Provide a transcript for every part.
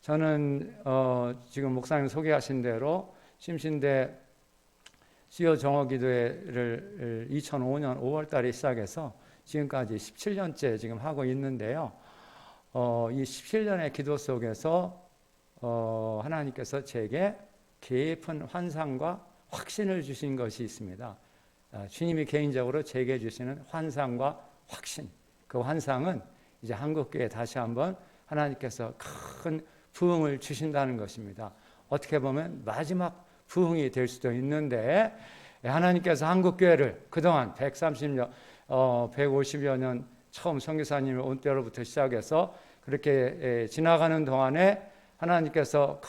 저는 지금 목사님 소개하신 대로 심신대 수요 정오기도회를 2005년 5월 달에 시작해서 지금까지 17년째 지금 하고 있는데요. 이 17년의 기도 속에서 하나님께서 제게 깊은 환상과 확신을 주신 것이 있습니다. 주님이 개인적으로 제게 주시는 환상과 확신. 그 환상은 이제 한국교회에 다시 한번 하나님께서 큰 부흥을 주신다는 것입니다. 어떻게 보면 마지막 부흥이 될 수도 있는데 하나님께서 한국교회를 그동안 150여 년 처음 선교사님을 온 때로부터 시작해서 그렇게 지나가는 동안에 하나님께서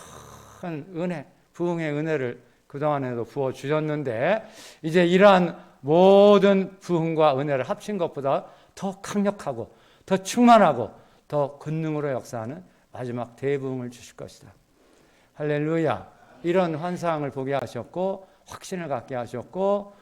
큰 은혜, 부흥의 은혜를 그동안에도 부어주셨는데 이제 이러한 모든 부흥과 은혜를 합친 것보다 더 강력하고 더 충만하고 더 권능으로 역사하는 마지막 대부흥을 주실 것이다. 할렐루야. 이런 환상을 보게 하셨고 확신을 갖게 하셨고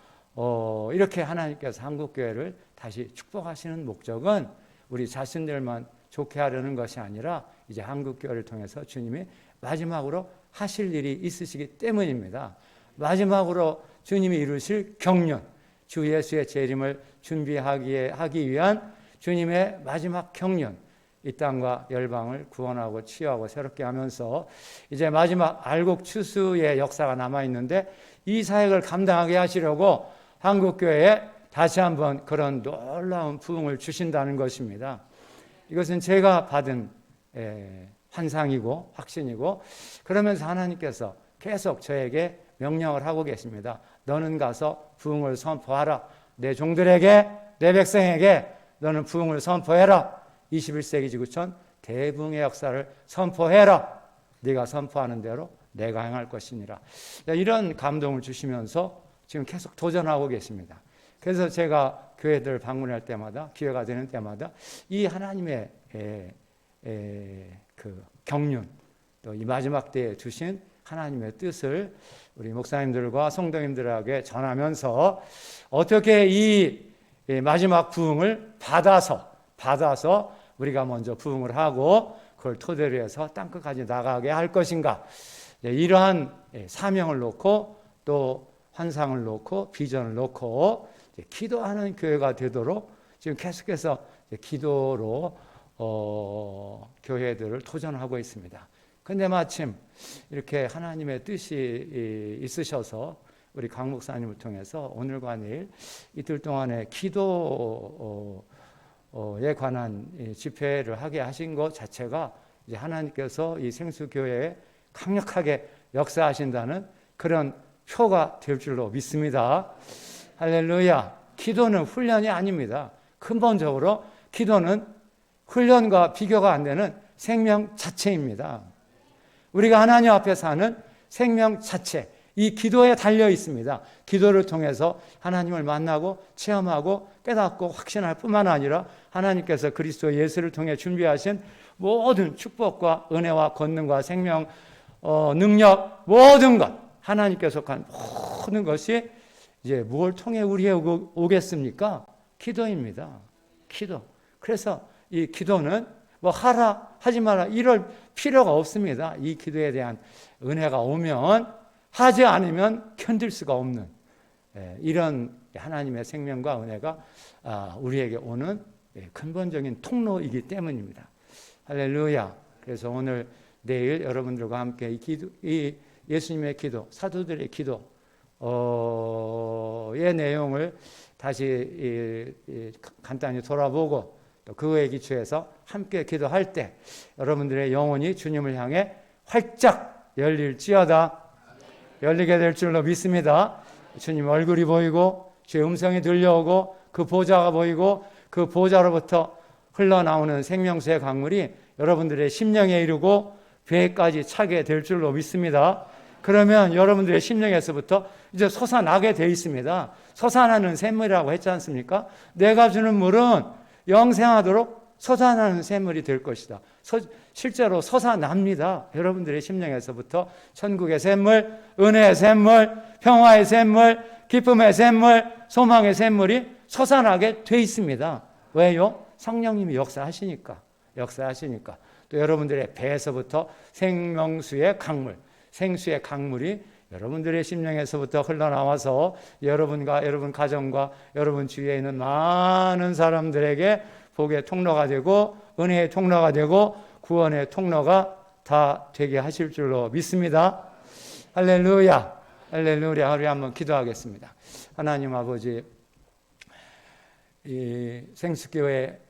이렇게 하나님께서 한국교회를 다시 축복하시는 목적은 우리 자신들만 좋게 하려는 것이 아니라 이제 한국교회를 통해서 주님이 마지막으로 하실 일이 있으시기 때문입니다. 마지막으로 주님이 이루실 경륜, 주 예수의 재림을 준비하기 위한 주님의 마지막 경륜, 이 땅과 열방을 구원하고 치유하고 새롭게 하면서 이제 마지막 알곡 추수의 역사가 남아있는데 이 사역을 감당하게 하시려고 한국교회에 다시 한번 그런 놀라운 부흥을 주신다는 것입니다. 이것은 제가 받은 환상이고 확신이고 그러면서 하나님께서 계속 저에게 명령을 하고 계십니다. 너는 가서 부흥을 선포하라. 내 종들에게 내 백성에게 너는 부흥을 선포해라. 21세기 지구촌 대부흥의 역사를 선포해라. 네가 선포하는 대로 내가 행할 것이니라. 이런 감동을 주시면서 지금 계속 도전하고 계십니다. 그래서 제가 교회들 방문할 때마다 기회가 되는 때마다 이 하나님의 그 경륜 또 이 마지막 때에 주신 하나님의 뜻을 우리 목사님들과 성도님들에게 전하면서 어떻게 이 마지막 부흥을 받아서 우리가 먼저 부흥을 하고 그걸 토대로 해서 땅끝까지 나가게 할 것인가. 이러한 사명을 놓고 또 환상을 놓고 비전을 놓고 기도하는 교회가 되도록 지금 계속해서 기도로 교회들을 도전하고 있습니다. 그런데 마침 이렇게 하나님의 뜻이 있으셔서 우리 강 목사님을 통해서 오늘과 내일 이틀 동안의 기도에 관한 집회를 하게 하신 것 자체가 이제 하나님께서 이 생수교회에 강력하게 역사하신다는 그런 표가 될 줄로 믿습니다. 할렐루야. 기도는 훈련이 아닙니다. 근본적으로 기도는 훈련과 비교가 안 되는 생명 자체입니다. 우리가 하나님 앞에 사는 생명 자체, 이 기도에 달려 있습니다. 기도를 통해서 하나님을 만나고 체험하고 깨닫고 확신할 뿐만 아니라 하나님께서 그리스도 예수를 통해 준비하신 모든 축복과 은혜와 권능과 생명, 능력, 모든 것, 하나님께서 간 모든 것이 이제 무엇을 통해 우리에게 오겠습니까? 기도입니다. 기도. 그래서 이 기도는 뭐 하라, 하지 마라 이럴 필요가 없습니다. 이 기도에 대한 은혜가 오면 하지 않으면 견딜 수가 없는 이런 하나님의 생명과 은혜가 우리에게 오는 근본적인 통로이기 때문입니다. 할렐루야. 그래서 오늘 내일 여러분들과 함께 이 예수님의 기도, 사도들의 기도의 내용을 다시 간단히 돌아보고 또 그거에 기초해서 함께 기도할 때 여러분들의 영혼이 주님을 향해 활짝 열릴지어다. 열리게 될 줄로 믿습니다. 주님 얼굴이 보이고 주의 음성이 들려오고 그 보좌가 보이고 그 보좌로부터 흘러나오는 생명수의 강물이 여러분들의 심령에 이르고 배까지 차게 될 줄로 믿습니다. 그러면 여러분들의 심령에서부터 이제 솟아나게 돼 있습니다. 솟아나는 샘물이라고 했지 않습니까? 내가 주는 물은 영생하도록 솟아나는 샘물이 될 것이다. 실제로 솟아납니다. 여러분들의 심령에서부터 천국의 샘물, 은혜의 샘물, 평화의 샘물, 기쁨의 샘물, 소망의 샘물이 솟아나게 돼 있습니다. 왜요? 성령님이 역사하시니까. 또 여러분들의 배에서부터 생명수의 강물, 생수의 강물이 여러분들의 심령에서부터 흘러나와서 여러분과 여러분 가정과 여러분 주위에 있는 많은 사람들에게 복의 통로가 되고 은혜의 통로가 되고 구원의 통로가 다 되게 하실 줄로 믿습니다. 할렐루야, 할렐루야. 우리 한번 기도하겠습니다. 하나님 아버지, 이 생수교회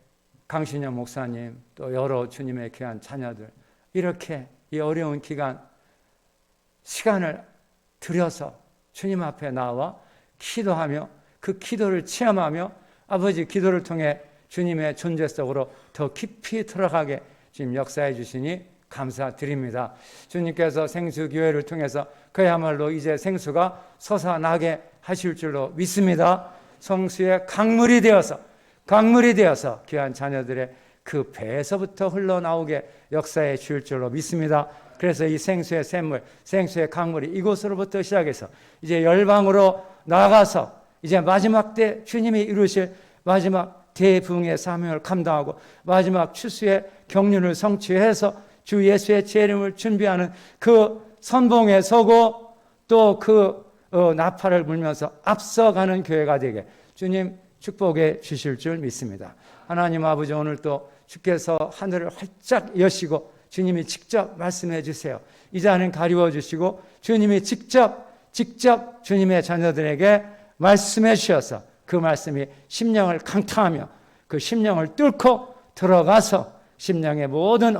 강신영 목사님 또 여러 주님의 귀한 자녀들 이렇게 이 어려운 기간 시간을 들여서 주님 앞에 나와 기도하며 그 기도를 체험하며 아버지 기도를 통해 주님의 존재 속으로 더 깊이 들어가게 지금 역사해 주시니 감사드립니다. 주님께서 생수교회를 통해서 그야말로 이제 생수가 솟아나게 하실 줄로 믿습니다. 성수의 강물이 되어서 귀한 자녀들의 그 배에서부터 흘러나오게 역사해 주실 줄로 믿습니다. 그래서 이 생수의 샘물, 생수의 강물이 이곳으로부터 시작해서 이제 열방으로 나가서 이제 마지막 때 주님이 이루실 마지막 대부흥의 사명을 감당하고 마지막 추수의 경륜을 성취해서 주 예수의 재림을 준비하는 그 선봉에 서고 또 그 나팔을 불면서 앞서가는 교회가 되게 주님 축복해 주실 줄 믿습니다. 하나님 아버지, 오늘 또 주께서 하늘을 활짝 여시고 주님이 직접 말씀해 주세요. 이 잔은 가리워 주시고 주님이 직접 주님의 자녀들에게 말씀해 주셔서 그 말씀이 심령을 강타하며 그 심령을 뚫고 들어가서 심령의 모든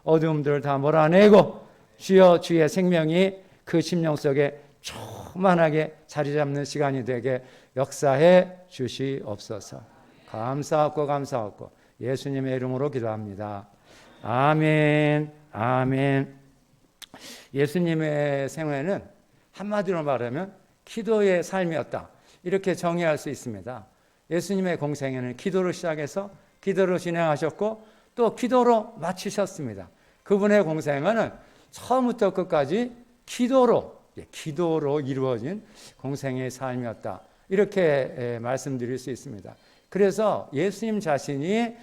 어두움들을 다 몰아내고 주여 주의 생명이 그 심령 속에 충만하게 자리 잡는 시간이 되게 역사해 주시옵소서. 감사하고 예수님의 이름으로 기도합니다. 아멘, 아멘. 예수님의 생애는 한마디로 말하면 기도의 삶이었다, 이렇게 정의할 수 있습니다. 예수님의 공생애는 기도로 시작해서 기도로 진행하셨고 또 기도로 마치셨습니다. 그분의 공생애는 처음부터 끝까지 기도로 이루어진 공생애의 삶이었다, 이렇게 말씀드릴 수 있습니다. 그래서 예수님 자신이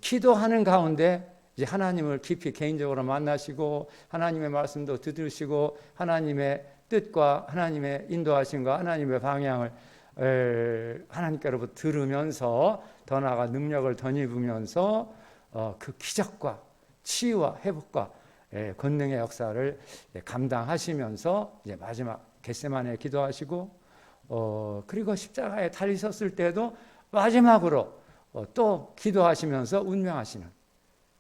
기도하는 가운데 이제 하나님을 깊이 개인적으로 만나시고 하나님의 말씀도 들으시고 하나님의 뜻과 하나님의 인도하심과 하나님의 방향을 하나님께로부터 들으면서 더 나아가 능력을 덧입으면서 그 기적과 치유와 회복과 권능의 역사를 감당하시면서 이제 마지막 겟세마네에 기도하시고 그리고 십자가에 달리셨을 때도 마지막으로 또 기도하시면서 운명하시는,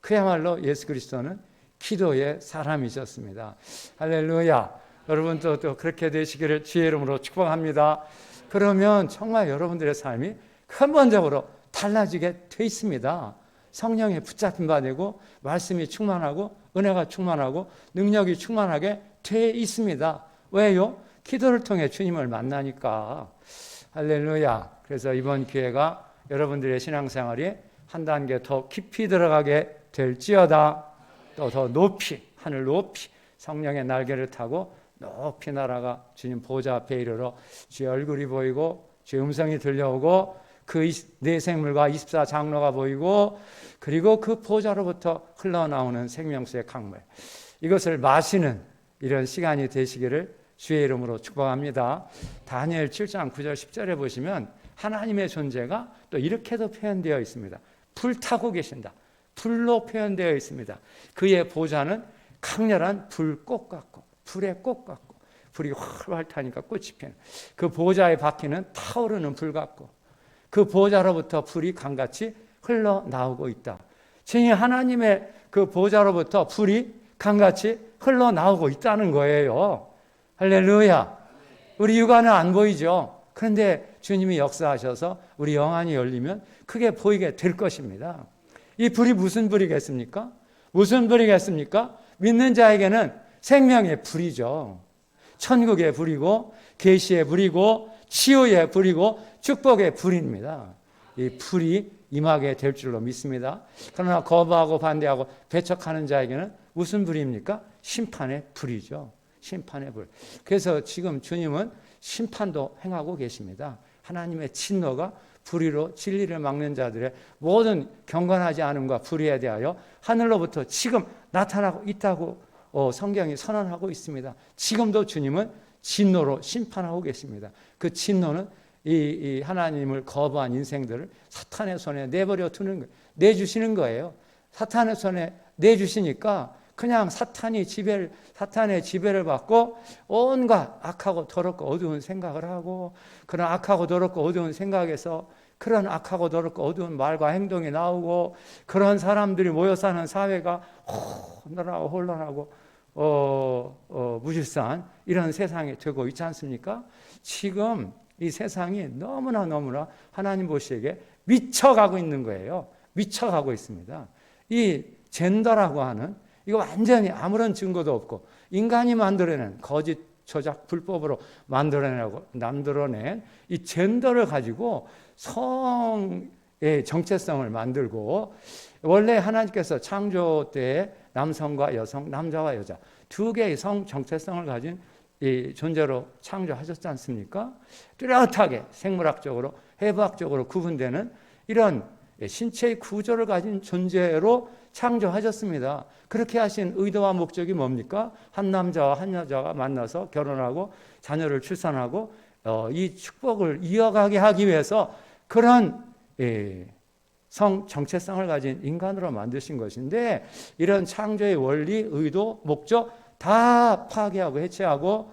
그야말로 예수 그리스도는 기도의 사람이셨습니다. 할렐루야. 여러분도 또 그렇게 되시기를 주의 이름으로 축복합니다. 그러면 정말 여러분들의 삶이 근본적으로 달라지게 돼 있습니다. 성령에 붙잡힌 바 되고 말씀이 충만하고 은혜가 충만하고 능력이 충만하게 돼 있습니다. 왜요? 기도를 통해 주님을 만나니까. 할렐루야. 그래서 이번 기회가 여러분들의 신앙생활이 한 단계 더 깊이 들어가게 될지어다. 또 더 높이, 하늘 높이 성령의 날개를 타고 높이 날아가 주님 보좌 앞에 이르러 주의 얼굴이 보이고 주의 음성이 들려오고 그 내 생물과 24장로가 보이고 그리고 그 보좌로부터 흘러나오는 생명수의 강물, 이것을 마시는 이런 시간이 되시기를 주의 이름으로 축복합니다. 다니엘 7장 9절 10절에 보시면 하나님의 존재가 또 이렇게도 표현되어 있습니다. 불타고 계신다. 불로 표현되어 있습니다. 그의 보좌는 강렬한 불꽃 같고 불의 꽃 같고 불이 활활 타니까 꽃이 피는 그 보좌의 바퀴는 타오르는 불 같고 그 보좌로부터 불이 강같이 흘러나오고 있다. 증인 하나님의 그 보좌로부터 불이 강같이 흘러나오고 있다는 거예요. 할렐루야. 우리 육안은 안 보이죠. 그런데 주님이 역사하셔서 우리 영안이 열리면 크게 보이게 될 것입니다. 이 불이 무슨 불이겠습니까? 무슨 불이겠습니까? 믿는 자에게는 생명의 불이죠. 천국의 불이고 계시의 불이고 치유의 불이고 축복의 불입니다. 이 불이 임하게 될 줄로 믿습니다. 그러나 거부하고 반대하고 배척하는 자에게는 무슨 불입니까? 심판의 불이죠. 심판의 불. 그래서 지금 주님은 심판도 행하고 계십니다. 하나님의 진노가 불의로 진리를 막는 자들의 모든 경건하지 않음과 불의에 대하여 하늘로부터 지금 나타나고 있다고 성경이 선언하고 있습니다. 지금도 주님은 진노로 심판하고 계십니다. 그 진노는 이 하나님을 거부한 인생들을 사탄의 손에 내버려 두는 거예요. 내주시는 거예요. 사탄의 손에 내주시니까 그냥 사탄의 지배를 받고 온갖 악하고 더럽고 어두운 생각을 하고, 그런 악하고 더럽고 어두운 생각에서 그런 악하고 더럽고 어두운 말과 행동이 나오고, 그런 사람들이 모여 사는 사회가 혼란하고 무질서한 이런 세상이 되고 있지 않습니까? 지금 이 세상이 너무나 하나님 보시기에 미쳐가고 있는 거예요. 미쳐가고 있습니다. 이 젠더라고 하는, 이거 완전히 아무런 증거도 없고 인간이 만들어낸 거짓 조작 불법으로 만들어낸 이 젠더를 가지고 성의 정체성을 만들고, 원래 하나님께서 창조 때에 남성과 여성, 남자와 여자 두 개의 성 정체성을 가진 이 존재로 창조하셨지 않습니까? 뚜렷하게 생물학적으로 해부학적으로 구분되는 이런 신체의 구조를 가진 존재로 창조하셨습니다. 그렇게 하신 의도와 목적이 뭡니까? 한 남자와 한 여자가 만나서 결혼하고 자녀를 출산하고 이 축복을 이어가게 하기 위해서 그런 성 정체성을 가진 인간으로 만드신 것인데, 이런 창조의 원리, 의도, 목적 다 파괴하고 해체하고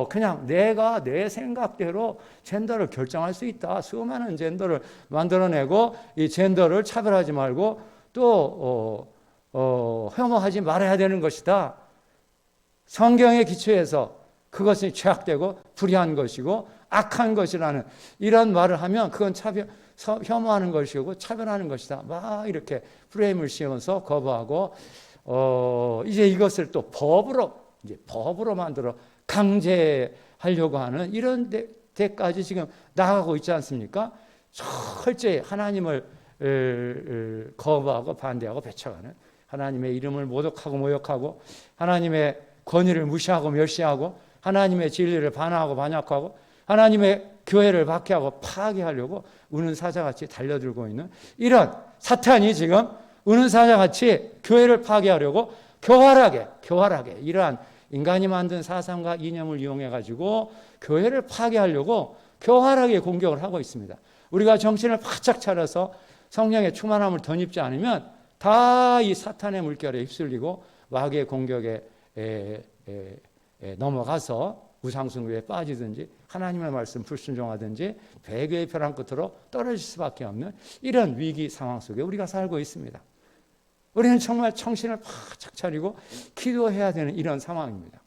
그냥 내가 내 생각대로 젠더를 결정할 수 있다. 수많은 젠더를 만들어내고 이 젠더를 차별하지 말고 또 혐오하지 말아야 되는 것이다. 성경의 기초에서 그것이 죄악되고 불의한 것이고 악한 것이라는 이런 말을 하면 그건 혐오하는 것이고 차별하는 것이다. 막 이렇게 프레임을 씌워서 거부하고 이제 이것을 또 법으로 만들어 강제하려고 하는 이런 데까지 지금 나가고 있지 않습니까? 철저히 하나님을 거부하고 반대하고 배척하는, 하나님의 이름을 모독하고 모욕하고 하나님의 권위를 무시하고 멸시하고 하나님의 진리를 반하고 반역하고 하나님의 교회를 박해하고 파괴하려고 우는 사자같이 달려들고 있는 이런 사탄이 지금 우는 사자같이 교회를 파괴하려고 교활하게 이러한 인간이 만든 사상과 이념을 이용해가지고 교회를 파괴하려고 교활하게 공격을 하고 있습니다. 우리가 정신을 바짝 차려서 성령의 충만함을 덧입지 않으면 다 이 사탄의 물결에 휩쓸리고 마귀의 공격에 넘어가서 우상숭배에 빠지든지 하나님의 말씀 불순종하든지 배교의 벼랑 끝으로 떨어질 수밖에 없는 이런 위기 상황 속에 우리가 살고 있습니다. 우리는 정말 정신을 바짝 차리고 기도해야 되는 이런 상황입니다.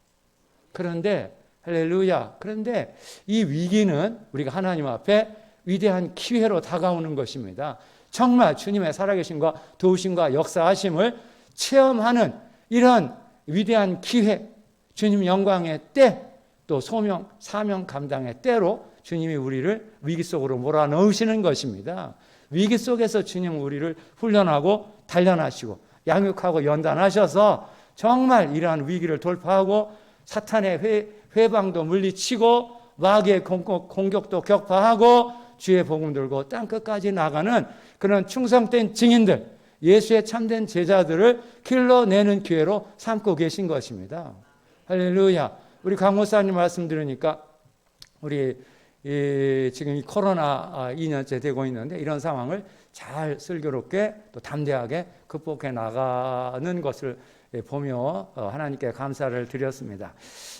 그런데 할렐루야, 그런데 이 위기는 우리가 하나님 앞에 위대한 기회로 다가오는 것입니다. 정말 주님의 살아계심과 도우심과 역사하심을 체험하는 이런 위대한 기회, 주님 영광의 때, 또 소명, 사명 감당의 때로 주님이 우리를 위기 속으로 몰아넣으시는 것입니다. 위기 속에서 주님 우리를 훈련하고 단련하시고 양육하고 연단하셔서 정말 이러한 위기를 돌파하고 사탄의 회방도 물리치고 마귀의 공격도 격파하고 주의 복음 들고 땅끝까지 나가는 그런 충성된 증인들, 예수의 참된 제자들을 길러내는 기회로 삼고 계신 것입니다. 할렐루야. 우리 강 목사님 말씀 들으니까 우리 지금 이 코로나 2년째 되고 있는데 이런 상황을 잘 슬기롭게 또 담대하게 극복해 나가는 것을 보며 하나님께 감사를 드렸습니다.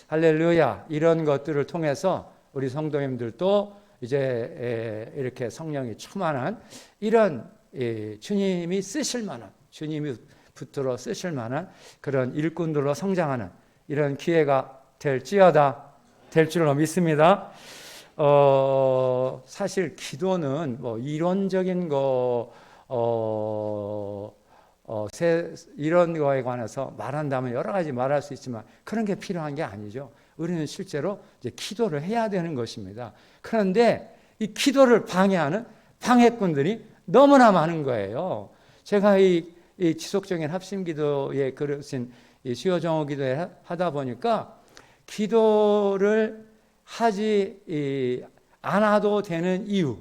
할렐루야. 이런 것들을 통해서 우리 성도님들도 이제 이렇게 성령이 충만한 이런 주님이 쓰실 만한, 주님이 붙들어 쓰실 만한 그런 일꾼들로 성장하는 이런 기회가 될 줄로 믿습니다. 사실 기도는 뭐 이론적인 이런 거에 관해서 말한다면 여러 가지 말할 수 있지만 그런 게 필요한 게 아니죠. 우리는 실제로 이제 기도를 해야 되는 것입니다. 그런데 이 기도를 방해하는 방해꾼들이 너무나 많은 거예요. 제가 이 지속적인 합심기도에 그러신 이 수요정오 기도에 하다 보니까 기도를 하지 않아도 되는 이유,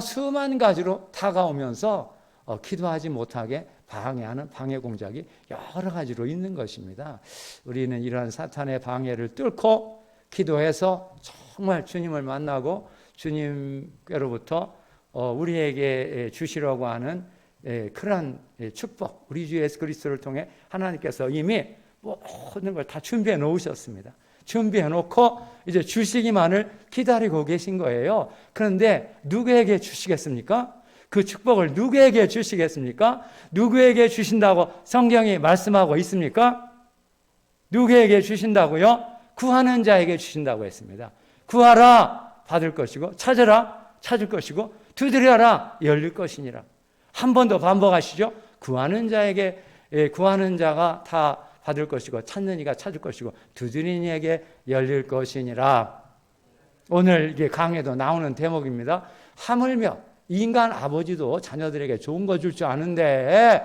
수만 가지로 다가오면서 기도하지 못하게 방해하는 방해 공작이 여러 가지로 있는 것입니다. 우리는 이러한 사탄의 방해를 뚫고 기도해서 정말 주님을 만나고 주님께로부터 우리에게 주시려고 하는 그러한 축복, 우리 주 예수 그리스도를 통해 하나님께서 이미 모든 걸 다 준비해 놓으셨습니다. 준비해 놓고 이제 주시기만을 기다리고 계신 거예요. 그런데 누구에게 주시겠습니까? 그 축복을 누구에게 주시겠습니까? 누구에게 주신다고 성경이 말씀하고 있습니까? 누구에게 주신다고요? 구하는 자에게 주신다고 했습니다. 구하라 받을 것이고 찾으라 찾을 것이고 두드려라 열릴 것이니라. 한 번 더 반복하시죠. 구하는 자에게 구하는 자가 다 받을 것이고 찾는 이가 찾을 것이고 두드리는 이에게 열릴 것이니라. 오늘 이게 강에도 나오는 대목입니다. 하물며 인간 아버지도 자녀들에게 좋은 거 줄 줄 아는데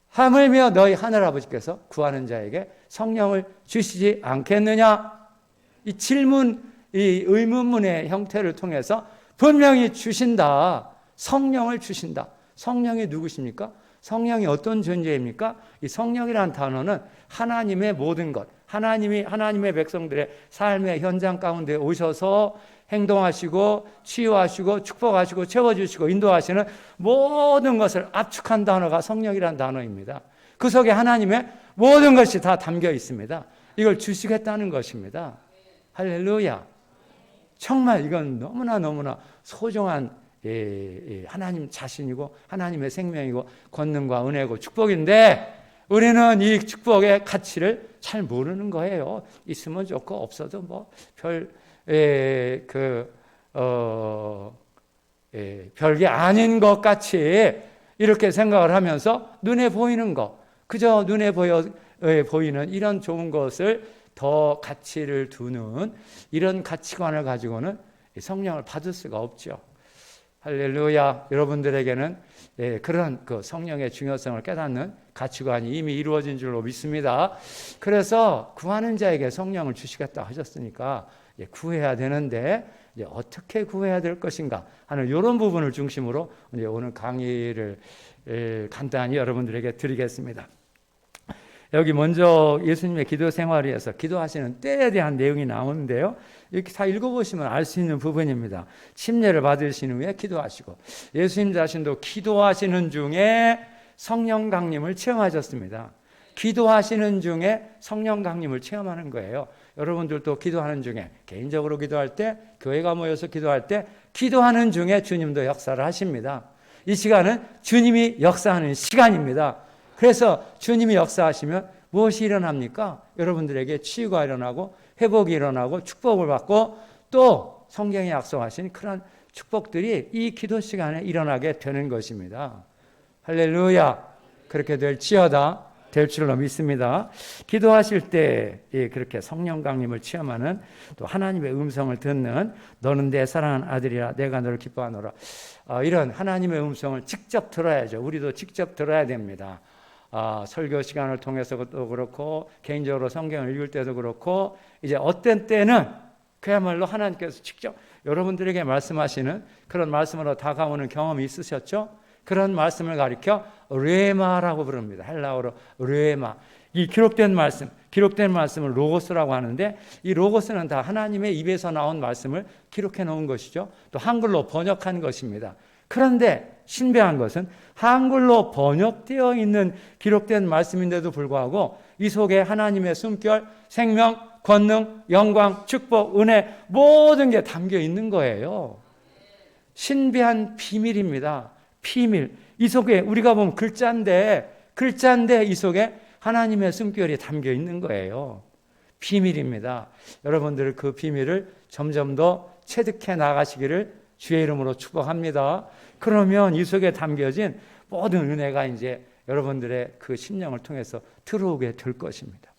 하물며 너희 하늘아버지께서 구하는 자에게 성령을 주시지 않겠느냐? 이 질문, 이 의문문의 형태를 통해서 분명히 주신다. 성령을 주신다. 성령이 누구십니까? 성령이 어떤 존재입니까? 이 성령이라는 단어는 하나님의 모든 것, 하나님의 백성들의 삶의 현장 가운데 오셔서 행동하시고 치유하시고 축복하시고 채워주시고 인도하시는 모든 것을 압축한 단어가 성령이라는 단어입니다. 그 속에 하나님의 모든 것이 다 담겨 있습니다. 이걸 주시겠다는 것입니다. 할렐루야. 정말 이건 너무나 소중한 하나님 자신이고 하나님의 생명이고 권능과 은혜고 축복인데 우리는 이 축복의 가치를 잘 모르는 거예요. 있으면 좋고 없어도 뭐 별게 아닌 것 같이 이렇게 생각을 하면서 눈에 보이는 것, 그저 눈에 보이는 이런 좋은 것을 더 가치를 두는 이런 가치관을 가지고는 성령을 받을 수가 없죠. 할렐루야. 여러분들에게는 그런 그 성령의 중요성을 깨닫는 가치관이 이미 이루어진 줄로 믿습니다. 그래서 구하는 자에게 성령을 주시겠다 하셨으니까 구해야 되는데 이제 어떻게 구해야 될 것인가 하는 이런 부분을 중심으로 이제 오늘 강의를 간단히 여러분들에게 드리겠습니다. 여기 먼저 예수님의 기도 생활에서 기도하시는 때에 대한 내용이 나오는데요. 이렇게 다 읽어보시면 알 수 있는 부분입니다. 침례를 받으신 후에 기도하시고 예수님 자신도 기도하시는 중에 성령 강림을 체험하셨습니다. 기도하시는 중에 성령 강림을 체험하는 거예요. 여러분들도 기도하는 중에 개인적으로 기도할 때 교회가 모여서 기도할 때 기도하는 중에 주님도 역사를 하십니다. 이 시간은 주님이 역사하는 시간입니다. 그래서 주님이 역사하시면 무엇이 일어납니까? 여러분들에게 치유가 일어나고 회복이 일어나고 축복을 받고 또 성경에 약속하신 그런 축복들이 이 기도 시간에 일어나게 되는 것입니다. 할렐루야. 그렇게 될지어다 될 줄로 믿습니다. 기도하실 때 그렇게 성령 강림을 체험하는 또 하나님의 음성을 듣는 너는 내 사랑하는 아들이라 내가 너를 기뻐하노라. 이런 하나님의 음성을 직접 들어야죠. 우리도 직접 들어야 됩니다. 설교 시간을 통해서도 그렇고 개인적으로 성경을 읽을 때도 그렇고 이제 어떤 때는 그야말로 하나님께서 직접 여러분들에게 말씀하시는 그런 말씀으로 다가오는 경험이 있으셨죠? 그런 말씀을 가리켜 르에마라고 부릅니다. 헬라어로 르에마. 이 기록된 말씀을 로고스라고 하는데 이 로고스는 다 하나님의 입에서 나온 말씀을 기록해 놓은 것이죠. 또 한글로 번역한 것입니다. 그런데 신비한 것은 한글로 번역되어 있는 기록된 말씀인데도 불구하고 이 속에 하나님의 숨결, 생명, 권능, 영광, 축복, 은혜 모든 게 담겨 있는 거예요. 신비한 비밀입니다. 비밀. 이 속에 우리가 보면 글자인데 이 속에 하나님의 숨결이 담겨 있는 거예요. 비밀입니다. 여러분들 그 비밀을 점점 더 체득해 나가시기를 주의 이름으로 축복합니다. 그러면 이 속에 담겨진 모든 은혜가 이제 여러분들의 그 심령을 통해서 들어오게 될 것입니다.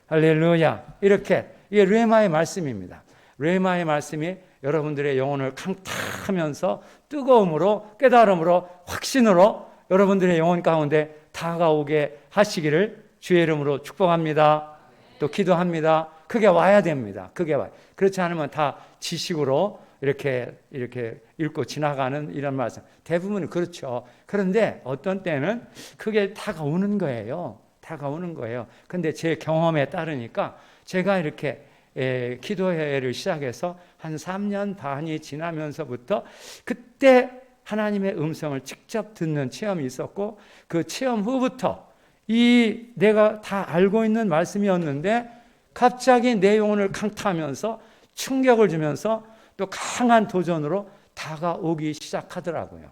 할렐루야. 이렇게 이게 르에마의 말씀입니다. 르에마의 말씀이 여러분들의 영혼을 강타하면서 뜨거움으로 깨달음으로 확신으로 여러분들의 영혼 가운데 다가오게 하시기를 주의 이름으로 축복합니다. 또 기도합니다. 그게 와야 됩니다. 그게 와요. 그렇지 않으면 다 지식으로 이렇게 읽고 지나가는 이런 말씀. 대부분은 그렇죠. 그런데 어떤 때는 그게 다가오는 거예요. 다가오는 거예요. 근데 제 경험에 따르니까 제가 이렇게 기도회를 시작해서 한 3년 반이 지나면서부터 그때 하나님의 음성을 직접 듣는 체험이 있었고, 그 체험 후부터 이 내가 다 알고 있는 말씀이었는데 갑자기 내 영혼을 강타하면서 충격을 주면서 또 강한 도전으로 다가오기 시작하더라고요.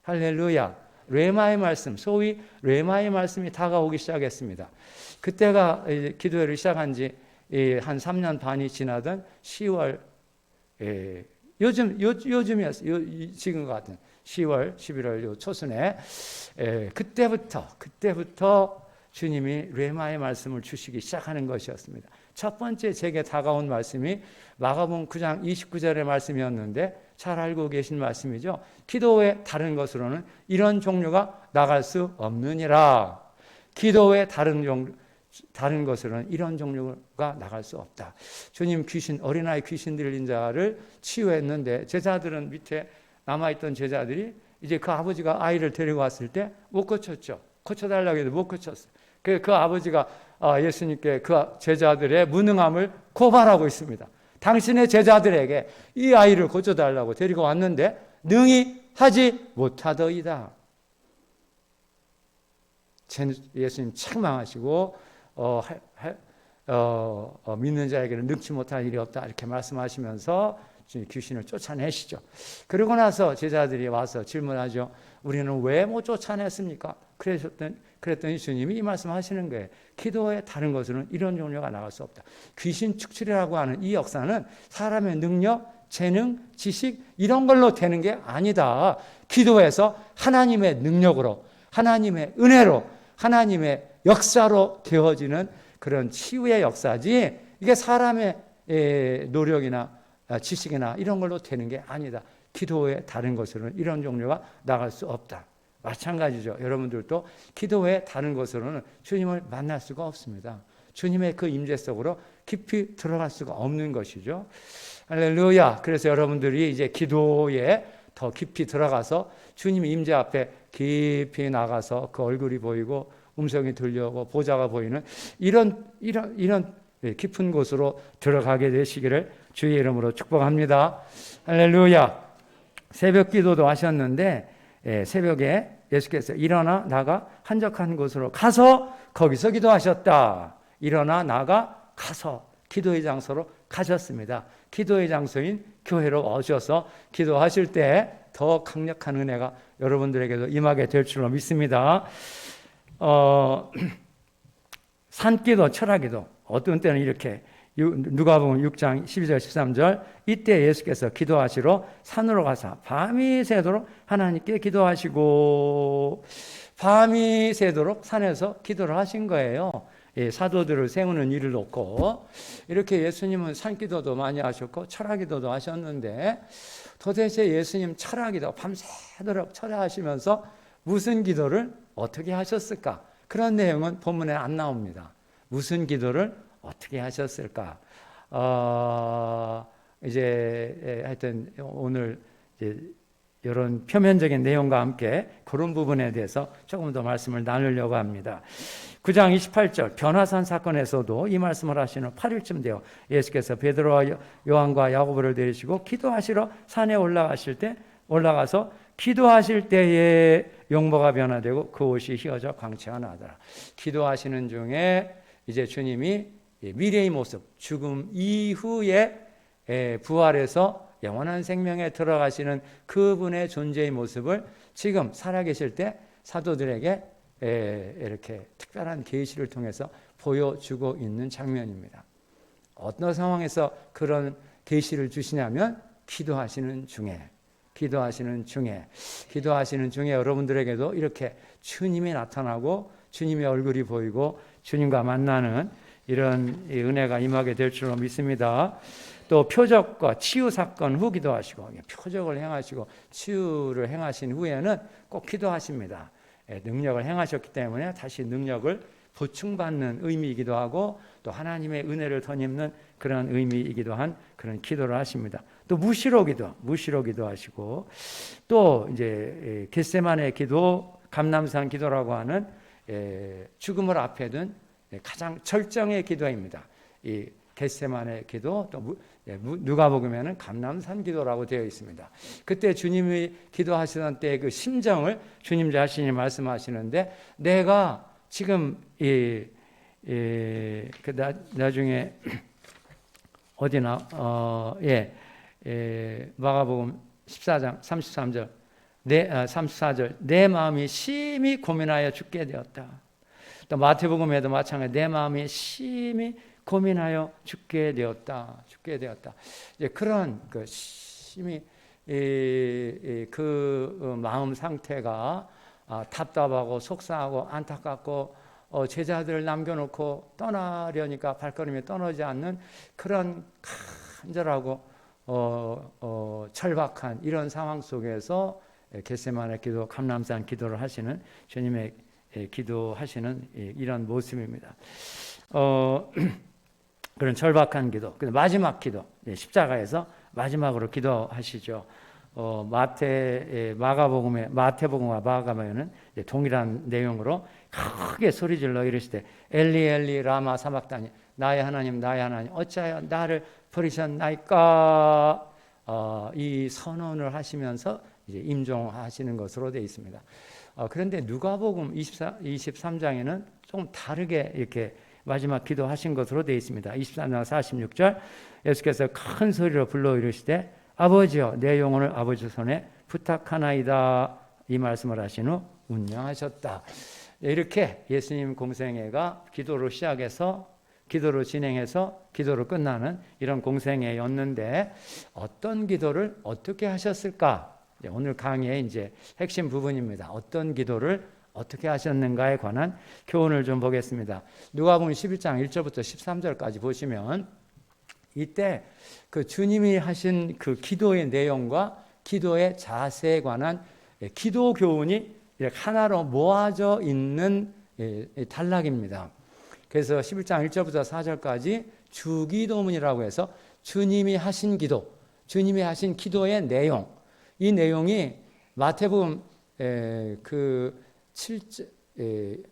할렐루야. 레마의 말씀, 소위 레마의 말씀이 다가오기 시작했습니다. 그때가 기도회를 시작한 지 한 3년 반이 지나던 10월, 요즘이었어요. 지금 같은 10월, 11월 요 초순에 그때부터 주님이 레마의 말씀을 주시기 시작하는 것이었습니다. 첫 번째 제게 다가온 말씀이 마가복음 9장 29절의 말씀이었는데 잘 알고 계신 말씀이죠. 기도의 다른 것으로는 이런 종류가 나갈 수 없느니라. 기도의 다른 것으로는 이런 종류가 나갈 수 없다. 주님 어린아이 귀신 들린 자를 치유했는데 제자들은 밑에 남아있던 제자들이 이제 그 아버지가 아이를 데리고 왔을 때 못 고쳤죠. 고쳐달라고 해도 못 고쳤어요. 그 아버지가 예수님께 그 제자들의 무능함을 고발하고 있습니다. 당신의 제자들에게 이 아이를 고쳐달라고 데리고 왔는데 능히 하지 못하더이다. 예수님 책망하시고 믿는 자에게는 능치 못할 일이 없다 이렇게 말씀하시면서 귀신을 쫓아내시죠. 그러고 나서 제자들이 와서 질문하죠. 우리는 왜 못 쫓아냈습니까? 그랬더니 주님이 이 말씀하시는 거예요. 기도의 다른 것으로는 이런 종류가 나갈 수 없다. 귀신 축출이라고 하는 이 역사는 사람의 능력, 재능, 지식 이런 걸로 되는 게 아니다. 기도에서 하나님의 능력으로, 하나님의 은혜로, 하나님의 역사로 되어지는 그런 치유의 역사지 이게 사람의 노력이나 지식이나 이런 걸로 되는 게 아니다. 기도의 다른 것으로는 이런 종류가 나갈 수 없다. 마찬가지죠. 여러분들도 기도의 다른 것으로는 주님을 만날 수가 없습니다. 주님의 그 임재 속으로 깊이 들어갈 수가 없는 것이죠. 할렐루야. 그래서 여러분들이 이제 기도에 더 깊이 들어가서 주님 임재 앞에 깊이 나가서 그 얼굴이 보이고 음성이 들려오고 보좌가 보이는 이런 깊은 곳으로 들어가게 되시기를 주의 이름으로 축복합니다. 할렐루야. 새벽 기도도 하셨는데 새벽에 예수께서 일어나 나가 한적한 곳으로 가서 거기서 기도하셨다. 일어나 나가 가서 기도의 장소로 가셨습니다. 기도의 장소인 교회로 오셔서 기도하실 때 더 강력한 은혜가 여러분들에게도 임하게 될 줄로 믿습니다. 산기도 철학기도 어떤 때는 이렇게 누가복음 6장 12절 13절 이때 예수께서 기도하시러 산으로 가사 밤이 새도록 하나님께 기도하시고 밤이 새도록 산에서 기도를 하신 거예요. 사도들을 세우는 일을 놓고 이렇게 예수님은 산기도도 많이 하셨고 철학기도도 하셨는데 도대체 예수님 철학기도 밤새도록 철학하시면서 무슨 기도를 어떻게 하셨을까? 그런 내용은 본문에 안 나옵니다. 무슨 기도를 어떻게 하셨을까? 하여튼 오늘 이런 표면적인 내용과 함께 그런 부분에 대해서 조금 더 말씀을 나누려고 합니다. 9장 28절 변화산 사건에서도 이 말씀을 하시는 8일쯤 되어 예수께서 베드로와 요한과 야고보를 데리시고 기도하시러 산에 올라가서 기도하실 때에 용모가 변화되고 그 옷이 휘어져 광채가 나더라. 기도하시는 중에 이제 주님이 미래의 모습, 죽음 이후에 부활해서 영원한 생명에 들어가시는 그분의 존재의 모습을 지금 살아계실 때 사도들에게 이렇게 특별한 계시를 통해서 보여주고 있는 장면입니다. 어떤 상황에서 그런 계시를 주시냐면 기도하시는 중에 여러분들에게도 이렇게 주님이 나타나고 주님의 얼굴이 보이고 주님과 만나는 이런 은혜가 임하게 될 줄로 믿습니다. 또 표적과 치유 사건 후 기도하시고 표적을 행하시고 치유를 행하신 후에는 꼭 기도하십니다. 능력을 행하셨기 때문에 다시 능력을 보충받는 의미이기도 하고 또 하나님의 은혜를 덧입는 그런 의미이기도 한 그런 기도를 하십니다. 또 무시로 기도하시고, 또 이제 겟세마네 기도, 감람산 기도라고 하는 죽음을 앞에 둔 가장 절정의 기도입니다. 이 겟세마네 기도, 또 누가복음에는 감람산 기도라고 되어 있습니다. 그때 주님이 기도하시던 때 그 심정을 주님 자신이 말씀하시는데, 내가 지금 나중에 어디나 마가복음 14장 33절 34절 내 마음이 심히 고민하여 죽게 되었다. 또 마태복음에도 마찬가지 내 마음이 심히 고민하여 죽게 되었다. 이제 그런 그 심히 그 마음 상태가 답답하고 속상하고 안타깝고 제자들을 남겨놓고 떠나려니까 발걸음이 떠나지 않는 그런 간절하고 절박한 이런 상황 속에서 겟세마네 기도, 감람산 기도를 하시는 주님의 기도하시는 이런 모습입니다. 그런 절박한 기도, 마지막 기도, 십자가에서 마지막으로 기도하시죠. 마태복음과 마가복음에는 동일한 내용으로 크게 소리질러 이르시되 엘리 엘리 라마 사박다니 나의 하나님 어찌하여 나를 버리셨나이까, 이 선언을 하시면서 이제 임종하시는 것으로 되어 있습니다. 그런데 누가복음 23장에는 좀 다르게 이렇게 마지막 기도하신 것으로 되어 있습니다. 23장 46절 예수께서 큰 소리로 불러 이르시되 아버지여 내 영혼을 아버지 손에 부탁하나이다, 이 말씀을 하신 후 운명하셨다. 이렇게 예수님 공생애가 기도로 시작해서 기도로 진행해서 기도로 끝나는 이런 공생애였는데, 어떤 기도를 어떻게 하셨을까? 오늘 강의의 이제 핵심 부분입니다. 어떤 기도를 어떻게 하셨는가에 관한 교훈을 좀 보겠습니다. 누가복음 11장 1절부터 13절까지 보시면 이때 그 주님이 하신 그 기도의 내용과 기도의 자세에 관한 기도 교훈이 이렇게 하나로 모아져 있는 단락입니다. 그래서 11장 1절부터 4절까지 주기도문이라고 해서 주님이 하신 기도, 주님이 하신 기도의 내용, 이 내용이 마태복음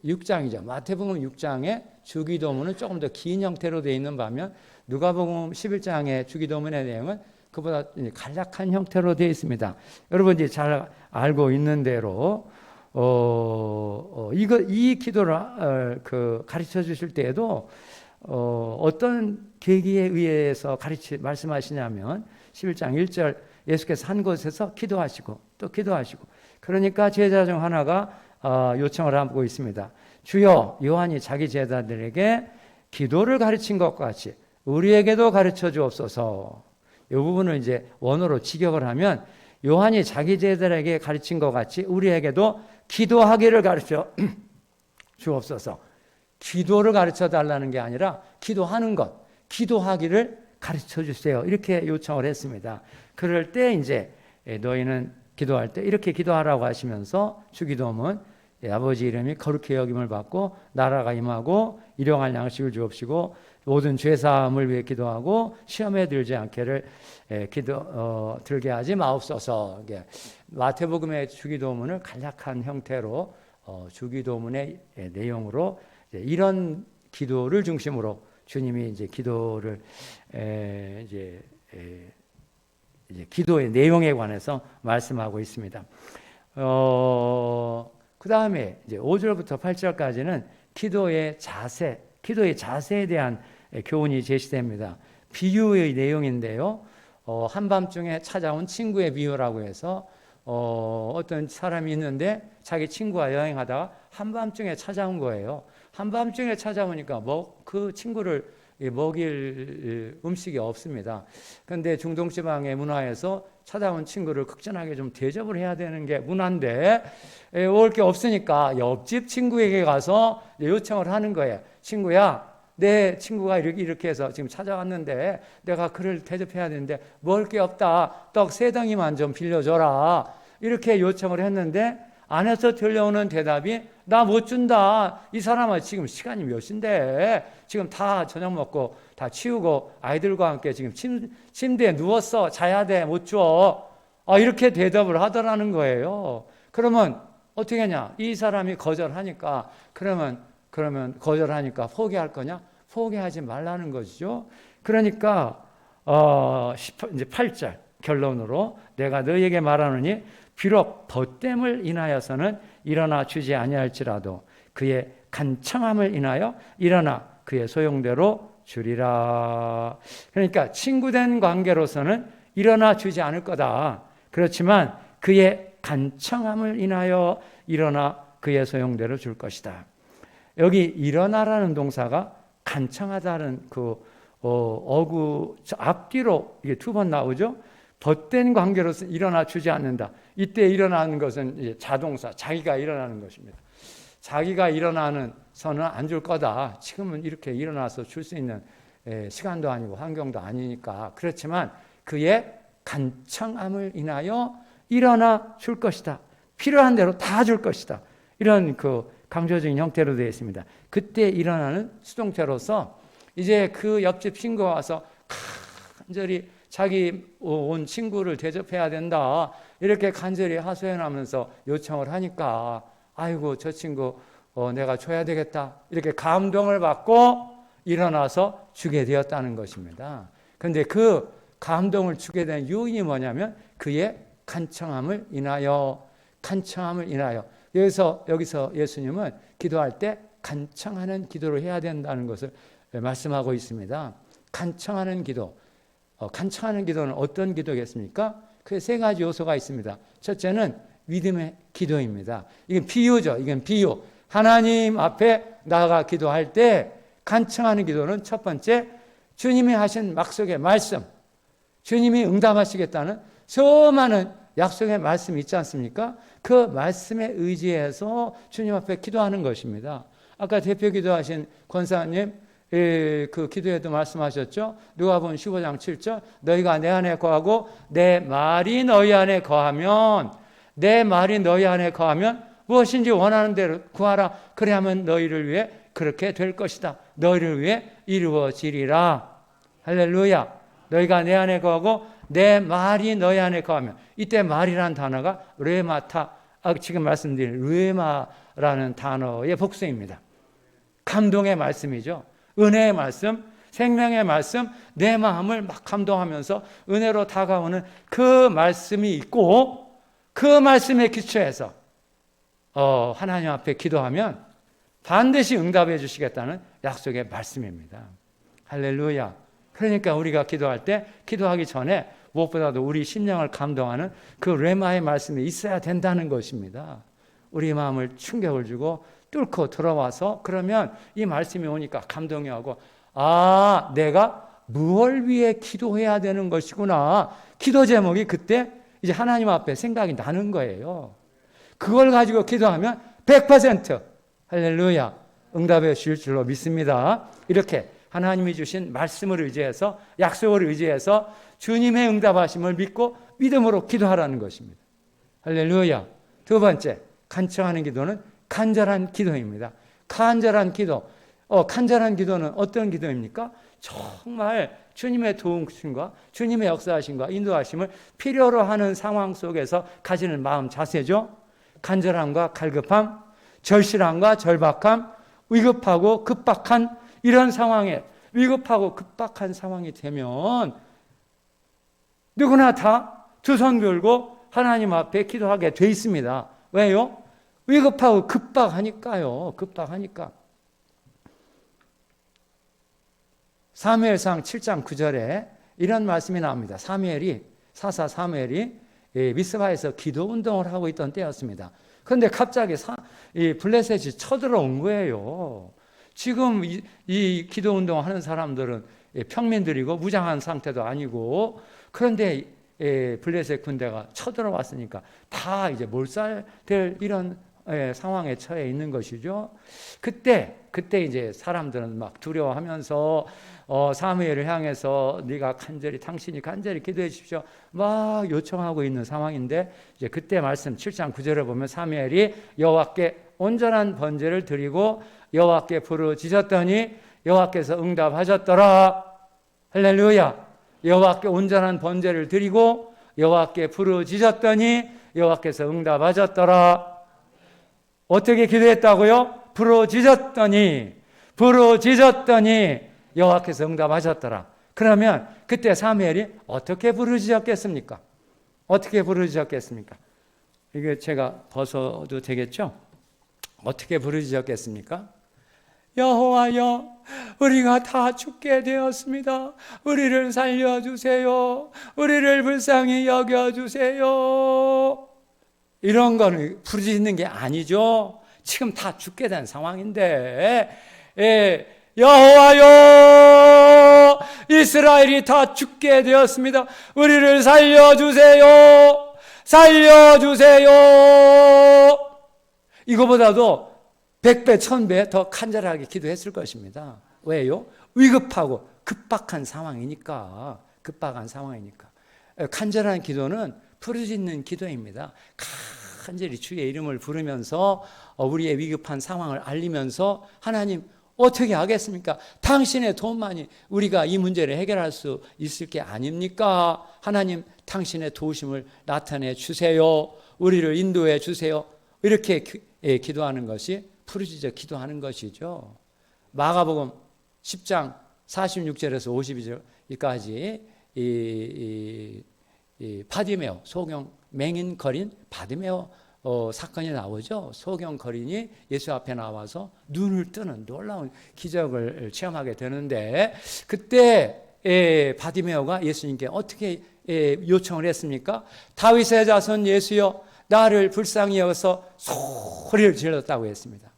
6장이죠. 마태복음 6장의 주기도문은 조금 더 긴 형태로 되어 있는 반면 누가복음 11장의 주기도문의 내용은 그보다 간략한 형태로 되어 있습니다. 여러분들이 잘 알고 있는 대로 이 기도를 가르쳐 주실 때에도 어떤 계기에 의해서 말씀하시냐면 11장 1절 예수께서 한 곳에서 기도하시고 또 기도하시고, 그러니까 제자 중 하나가 요청을 하고 있습니다. 주여, 요한이 자기 제자들에게 기도를 가르친 것 같이 우리에게도 가르쳐 주옵소서. 이 부분을 이제 원어로 직역을 하면 요한이 자기 제자들에게 가르친 것 같이 우리에게도 기도하기를 가르쳐 주옵소서. 기도를 가르쳐 달라는 게 아니라 기도하는 것, 기도하기를 가르쳐 주세요. 이렇게 요청을 했습니다. 그럴 때 이제 너희는 기도할 때 이렇게 기도하라고 하시면서 주기도문 아버지 이름이 거룩히 여김을 받고 나라가 임하고 일용할 양식을 주옵시고 모든 죄사함을 위해 기도하고 시험에 들지 않게를 들게 하지 마옵소서. 마태복음의 주기도문을 간략한 형태로 주기도문의 내용으로 이런 기도를 중심으로 주님이 이제 기도를 이제 기도의 내용에 관해서 말씀하고 있습니다. 그 다음에 이제 5절부터 8절까지는 기도의 자세에 대한 교훈이 제시됩니다. 비유의 내용인데요. 한밤중에 찾아온 친구의 비유라고 해서 어떤 사람이 있는데 자기 친구와 여행하다가 한밤중에 찾아온 거예요. 한밤중에 찾아오니까 그 친구를 먹일 음식이 없습니다. 그런데 중동지방의 문화에서 찾아온 친구를 극진하게 좀 대접을 해야 되는 게 문화인데 먹을 게 없으니까 옆집 친구에게 가서 요청을 하는 거예요. 친구야, 내 친구가 이렇게 해서 지금 찾아왔는데 내가 그를 대접해야 되는데 먹을 게 없다. 떡 3덩이만 좀 빌려줘라. 이렇게 요청을 했는데 안에서 들려오는 대답이 나 못 준다. 이 사람은 지금 시간이 몇 시인데 지금 다 저녁 먹고 다 치우고 아이들과 함께 지금 침대에 누웠어. 자야 돼. 못 줘. 이렇게 대답을 하더라는 거예요. 그러면 어떻게 하냐? 이 사람이 거절하니까 그러면 거절하니까 포기할 거냐? 포기하지 말라는 것이죠. 그러니까 이제 8절 결론으로 내가 너희에게 말하노니 비록 벗됨을 인하여서는 일어나 주지 아니할지라도 그의 간청함을 인하여 일어나 그의 소용대로 주리라. 그러니까 친구된 관계로서는 일어나 주지 않을 거다. 그렇지만 그의 간청함을 인하여 일어나 그의 소용대로 줄 것이다. 여기 일어나라는 동사가 간청하다는 어구 앞뒤로 이게 두 번 나오죠. 벗된 관계로서 일어나 주지 않는다. 이때 일어나는 것은 이제 자동사, 자기가 일어나는 것입니다. 자기가 일어나는 선은 안 줄 거다. 지금은 이렇게 일어나서 줄 수 있는 시간도 아니고 환경도 아니니까. 그렇지만 그의 간청함을 인하여 일어나 줄 것이다. 필요한 대로 다 줄 것이다. 이런 강조적인 형태로 되어 있습니다. 그때 일어나는 수동태로서 이제 그 옆집 친구가 와서 간절히 자기 온 친구를 대접해야 된다. 이렇게 간절히 하소연하면서 요청을 하니까 아이고 저 친구 내가 줘야 되겠다. 이렇게 감동을 받고 일어나서 주게 되었다는 것입니다. 그런데 그 감동을 주게 된 요인이 뭐냐면 그의 간청함을 인하여 여기서 예수님은 기도할 때 간청하는 기도를 해야 된다는 것을 말씀하고 있습니다. 간청하는 기도. 간청하는 기도는 어떤 기도겠습니까? 그 세 가지 요소가 있습니다. 첫째는 믿음의 기도입니다. 이건 비유죠. 이건 비유. 하나님 앞에 나아가 기도할 때 간청하는 기도는 첫 번째, 주님이 하신 약속의 말씀, 주님이 응답하시겠다는 수많은 약속의 말씀이 있지 않습니까? 그 말씀에 의지해서 주님 앞에 기도하는 것입니다. 아까 대표 기도하신 권사님 그 기도에도 말씀하셨죠. 누가복음 15장 7절 너희가 내 안에 거하고 내 말이 너희 안에 거하면 무엇인지 원하는 대로 구하라. 그래야만 너희를 위해 그렇게 될 것이다. 너희를 위해 이루어지리라. 할렐루야. 너희가 내 안에 거하고 내 말이 너희 안에 거하면, 이때 말이라는 단어가 르에마타, 지금 말씀드린 르에마라는 단어의 복수입니다. 감동의 말씀이죠. 은혜의 말씀, 생명의 말씀, 내 마음을 막 감동하면서 은혜로 다가오는 그 말씀이 있고, 그 말씀에 기초해서 하나님 앞에 기도하면 반드시 응답해 주시겠다는 약속의 말씀입니다. 할렐루야. 그러니까 우리가 기도할 때, 기도하기 전에 무엇보다도 우리 심령을 감동하는 그 레마의 말씀이 있어야 된다는 것입니다. 우리 마음을 충격을 주고 뚫고 들어와서, 그러면 이 말씀이 오니까 감동이 오고, 내가 무엇을 위해 기도해야 되는 것이구나. 기도 제목이 그때 이제 하나님 앞에 생각이 나는 거예요. 그걸 가지고 기도하면 100% 할렐루야 응답해 주실 줄로 믿습니다. 이렇게 하나님이 주신 말씀을 의지해서, 약속을 의지해서 주님의 응답하심을 믿고 믿음으로 기도하라는 것입니다. 할렐루야. 두 번째, 간청하는 기도는 간절한 기도입니다. 간절한 기도. 간절한 기도는 어떤 기도입니까? 정말 주님의 도우심과 주님의 역사하심과 인도하심을 필요로 하는 상황 속에서 가지는 마음 자세죠. 간절함과 갈급함, 절실함과 절박함, 위급하고 급박한 이런 상황에, 위급하고 급박한 상황이 되면 누구나 다 두 손 들고 하나님 앞에 기도하게 돼 있습니다. 왜요? 위급하고 급박하니까요. 급박하니까. 사무엘상 7장 9절에 이런 말씀이 나옵니다. 사사 사무엘이 미스바에서 기도 운동을 하고 있던 때였습니다. 그런데 갑자기 이 블레셋이 쳐들어온 거예요. 지금 이 기도 운동을 하는 사람들은 평민들이고 무장한 상태도 아니고, 그런데 블레셋 군대가 쳐들어왔으니까 다 이제 몰살될 이런 상황에 처해 있는 것이죠. 그때 이제 사람들은 막 두려워하면서 사무엘을 향해서 당신이 간절히 기도해 주십시오. 막 요청하고 있는 상황인데 이제 그때 말씀 7장 9절에 보면 사무엘이 여호와께 온전한 번제를 드리고 여호와께 부르짖었더니 여호와께서 응답하셨더라. 할렐루야. 여호와께 온전한 번제를 드리고 여호와께 부르짖었더니 여호와께서 응답하셨더라. 어떻게 기도했다고요? 부르짖었더니 여호와께서 응답하셨더라. 그러면 그때 사무엘이 어떻게 부르짖었겠습니까? 이게 제가 벗어도 되겠죠? 어떻게 부르짖었겠습니까? 여호와여, 우리가 다 죽게 되었습니다. 우리를 살려주세요. 우리를 불쌍히 여겨주세요. 이런 거는 부르짖는 게 아니죠. 지금 다 죽게 된 상황인데, 여호와여, 이스라엘이 다 죽게 되었습니다. 우리를 살려주세요. 이거보다도 100배, 1000배 더 간절하게 기도했을 것입니다. 왜요? 위급하고 급박한 상황이니까. 간절한 기도는 부르짖는 기도입니다. 간절히 주의 이름을 부르면서 우리의 위급한 상황을 알리면서 하나님 어떻게 하겠습니까? 당신의 도움만이 우리가 이 문제를 해결할 수 있을 게 아닙니까? 하나님 당신의 도우심을 나타내 주세요. 우리를 인도해 주세요. 이렇게 기도하는 것이 부르짖어 기도하는 것이죠. 마가복음 10장 46절에서 52절까지 이 바디메오, 소경 맹인 거린 바디메오 사건이 나오죠. 소경 거린이 예수 앞에 나와서 눈을 뜨는 놀라운 기적을 체험하게 되는데 그때 바디메오가 예수님께 어떻게 요청을 했습니까? 다윗의 자손 예수여, 나를 불쌍히 여겨서 소리를 질렀다고 했습니다.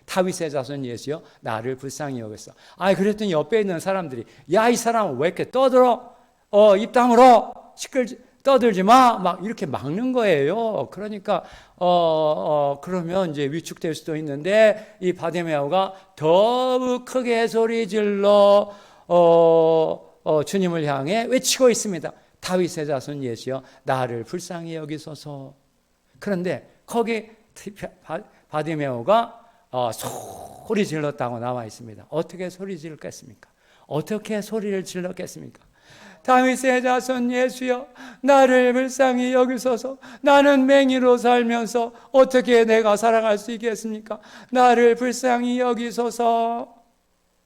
다윗의 자손 예수여, 나를 불쌍히 여겼어. 그랬더니 옆에 있는 사람들이 야, 이 사람은 왜 이렇게 떠들어? 입 다물어. 떠들지 마. 막 이렇게 막는 거예요. 그러니까 그러면 이제 위축될 수도 있는데 이 바디메오가 더욱 크게 소리 질러 주님을 향해 외치고 있습니다. 다윗의 자손 예수여, 나를 불쌍히 여기소서. 그런데 거기 바디메오가 소리 질렀다고 나와 있습니다. 어떻게 소리 질렀겠습니까? 어떻게 소리를 질렀겠습니까? 다윗의 자손 예수여, 나를 불쌍히 여기소서. 나는 맹인으로 살면서 어떻게 내가 살아갈 수 있겠습니까? 나를 불쌍히 여기소서.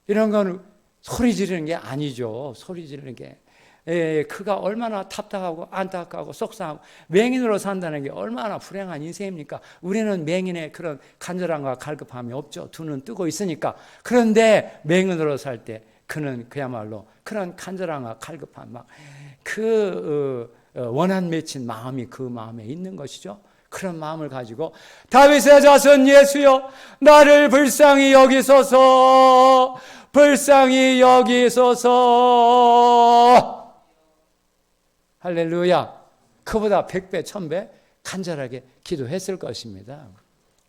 이런 건 소리 지르는 게 아니죠. 소리 지르는 게. 그가 얼마나 답답하고 안타깝고 속상하고 맹인으로 산다는 게 얼마나 불행한 인생입니까? 우리는 맹인의 그런 간절함과 갈급함이 없죠. 두 눈 뜨고 있으니까. 그런데 맹인으로 살 때 그는 그야말로 그런 간절함과 갈급함, 원한 맺힌 마음이 그 마음에 있는 것이죠. 그런 마음을 가지고 다윗의 자손 예수여, 나를 불쌍히 여기소서. 할렐루야. 그보다 100배, 1000배 간절하게 기도했을 것입니다.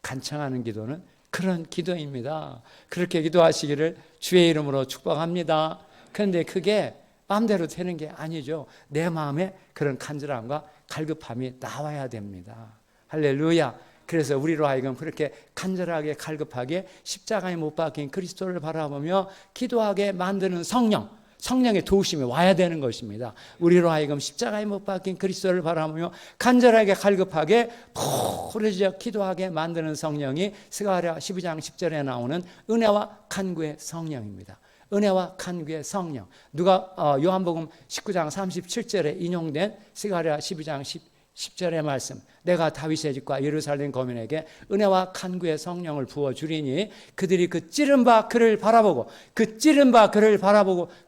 간청하는 기도는 그런 기도입니다. 그렇게 기도하시기를 주의 이름으로 축복합니다. 그런데 그게 마음대로 되는 게 아니죠. 내 마음에 그런 간절함과 갈급함이 나와야 됩니다. 할렐루야. 그래서 우리로 하여금 그렇게 간절하게 갈급하게 십자가에 못 박힌 그리스도를 바라보며 기도하게 만드는 성령의 도우심이 와야 되는 것입니다. 우리로 하여금 십자가에 못 박힌 그리스도를 바라보며 간절하게 갈급하게 부르짖어 기도하게 만드는 성령이 스가랴 12장 10절에 나오는 은혜와 간구의 성령입니다. 은혜와 간구의 성령. 요한복음 19장 37절에 인용된 스가랴 12장 10절의 말씀. 내가 다윗의 집과 예루살렘 거민에게 은혜와 간구의 성령을 부어주리니 그들이 그 찌른 바 그를 바라보고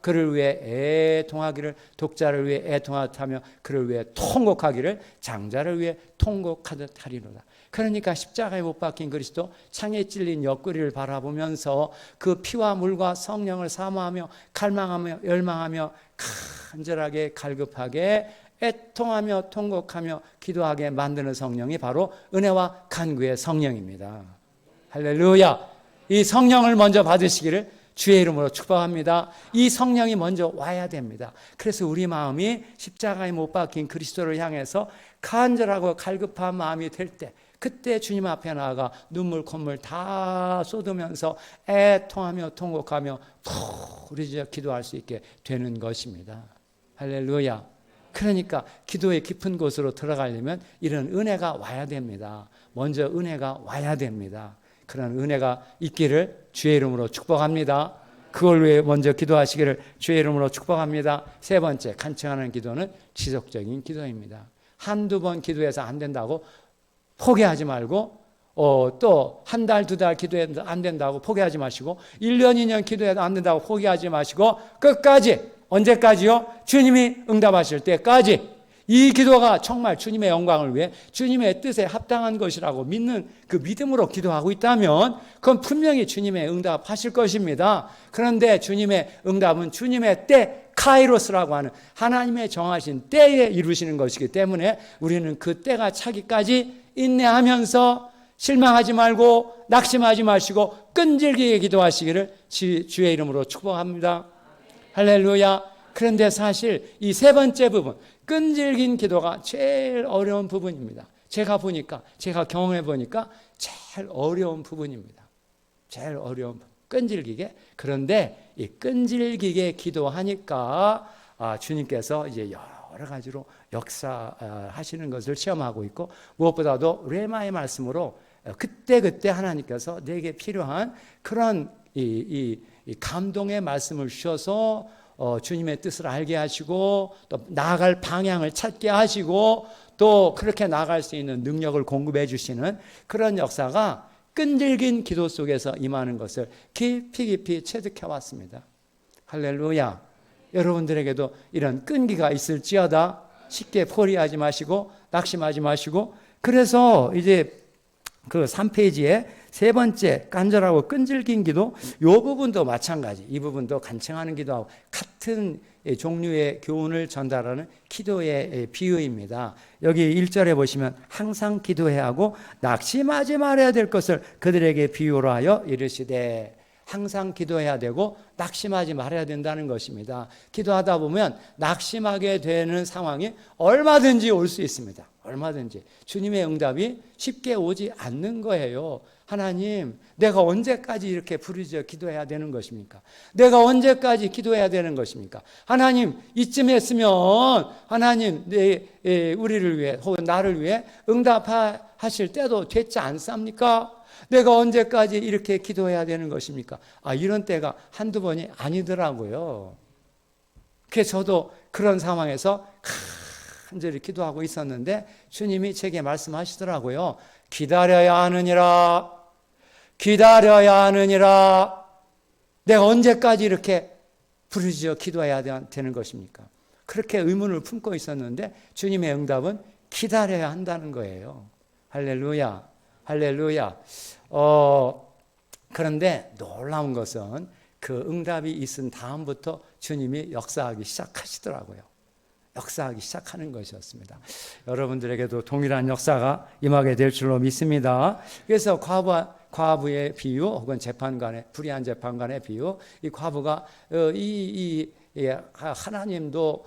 그를 위해 애통하기를, 독자를 위해 애통하며 그를 위해 통곡하기를, 장자를 위해 통곡하듯 하리로다. 그러니까 십자가에 못 박힌 그리스도, 창에 찔린 옆구리를 바라보면서 그 피와 물과 성령을 사모하며 갈망하며 열망하며 간절하게 갈급하게 애통하며 통곡하며 기도하게 만드는 성령이 바로 은혜와 간구의 성령입니다. 할렐루야. 이 성령을 먼저 받으시기를 주의 이름으로 축복합니다. 이 성령이 먼저 와야 됩니다. 그래서 우리 마음이 십자가에 못 박힌 그리스도를 향해서 간절하고 갈급한 마음이 될 때, 그때 주님 앞에 나아가 눈물 콧물 다 쏟으면서 애통하며 통곡하며 푹 부르짖어 기도할 수 있게 되는 것입니다. 할렐루야. 그러니까 기도의 깊은 곳으로 들어가려면 이런 은혜가 와야 됩니다. 먼저 은혜가 와야 됩니다. 그런 은혜가 있기를 주의 이름으로 축복합니다. 그걸 위해 먼저 기도하시기를 주의 이름으로 축복합니다. 세 번째, 간청하는 기도는 지속적인 기도입니다. 한두 번 기도해서 안 된다고 포기하지 말고, 또 한 달, 두 달 기도해도 안 된다고 포기하지 마시고, 1년, 2년 기도해도 안 된다고 포기하지 마시고, 끝까지, 언제까지요? 주님이 응답하실 때까지. 이 기도가 정말 주님의 영광을 위해 주님의 뜻에 합당한 것이라고 믿는 그 믿음으로 기도하고 있다면 그건 분명히 주님의 응답하실 것입니다. 그런데 주님의 응답은 주님의 때, 카이로스라고 하는 하나님의 정하신 때에 이루시는 것이기 때문에 우리는 그 때가 차기까지 인내하면서 실망하지 말고 낙심하지 마시고 끈질기게 기도하시기를 주의 이름으로 축복합니다. 할렐루야. 그런데 사실 이 세 번째 부분, 끈질긴 기도가 제일 어려운 부분입니다. 제가 경험해 보니까 제일 어려운 부분입니다. 제일 어려운 부분. 끈질기게. 그런데 이 끈질기게 기도하니까 주님께서 이제 여러 가지로 역사하시는 것을 체험하고 있고, 무엇보다도 레마의 말씀으로 그때 하나님께서 내게 필요한 그런 이 감동의 말씀을 주셔서 주님의 뜻을 알게 하시고 또 나아갈 방향을 찾게 하시고 또 그렇게 나아갈 수 있는 능력을 공급해 주시는 그런 역사가 끈질긴 기도 속에서 임하는 것을 깊이 체득해 왔습니다. 할렐루야. 여러분들에게도 이런 끈기가 있을지어다 쉽게 포기하지 마시고 낙심하지 마시고, 그래서 이제 그 3페이지에 세 번째, 간절하고 끈질긴 기도, 이 부분도 마찬가지. 이 부분도 간청하는 기도하고 같은 종류의 교훈을 전달하는 기도의 비유입니다. 여기 1절에 보시면 항상 기도해야 하고 낙심하지 말아야 될 것을 그들에게 비유로 하여 이르시되, 항상 기도해야 되고 낙심하지 말아야 된다는 것입니다. 기도하다 보면 낙심하게 되는 상황이 얼마든지 올 수 있습니다. 얼마든지. 주님의 응답이 쉽게 오지 않는 거예요. 하나님, 내가 언제까지 이렇게 부르짖어 기도해야 되는 것입니까? 내가 언제까지 기도해야 되는 것입니까? 하나님, 이쯤 했으면 하나님 우리를 위해 혹은 나를 위해 응답하실 때도 됐지 않습니까? 내가 언제까지 이렇게 기도해야 되는 것입니까? 이런 때가 한두 번이 아니더라고요. 그래서 저도 그런 상황에서 간절히 기도하고 있었는데 주님이 제게 말씀하시더라고요. 기다려야 하느니라. 기다려야 하느니라. 내가 언제까지 이렇게 부르짖어 기도해야 되는 것입니까? 그렇게 의문을 품고 있었는데 주님의 응답은 기다려야 한다는 거예요. 할렐루야. 할렐루야. 그런데 놀라운 것은 그 응답이 있은 다음부터 주님이 역사하기 시작하시더라고요. 역사하기 시작하는 것이었습니다. 여러분들에게도 동일한 역사가 임하게 될 줄로 믿습니다. 그래서 과부의 비유 혹은 재판관의 불의한 재판관의 비유, 이 과부가 하나님도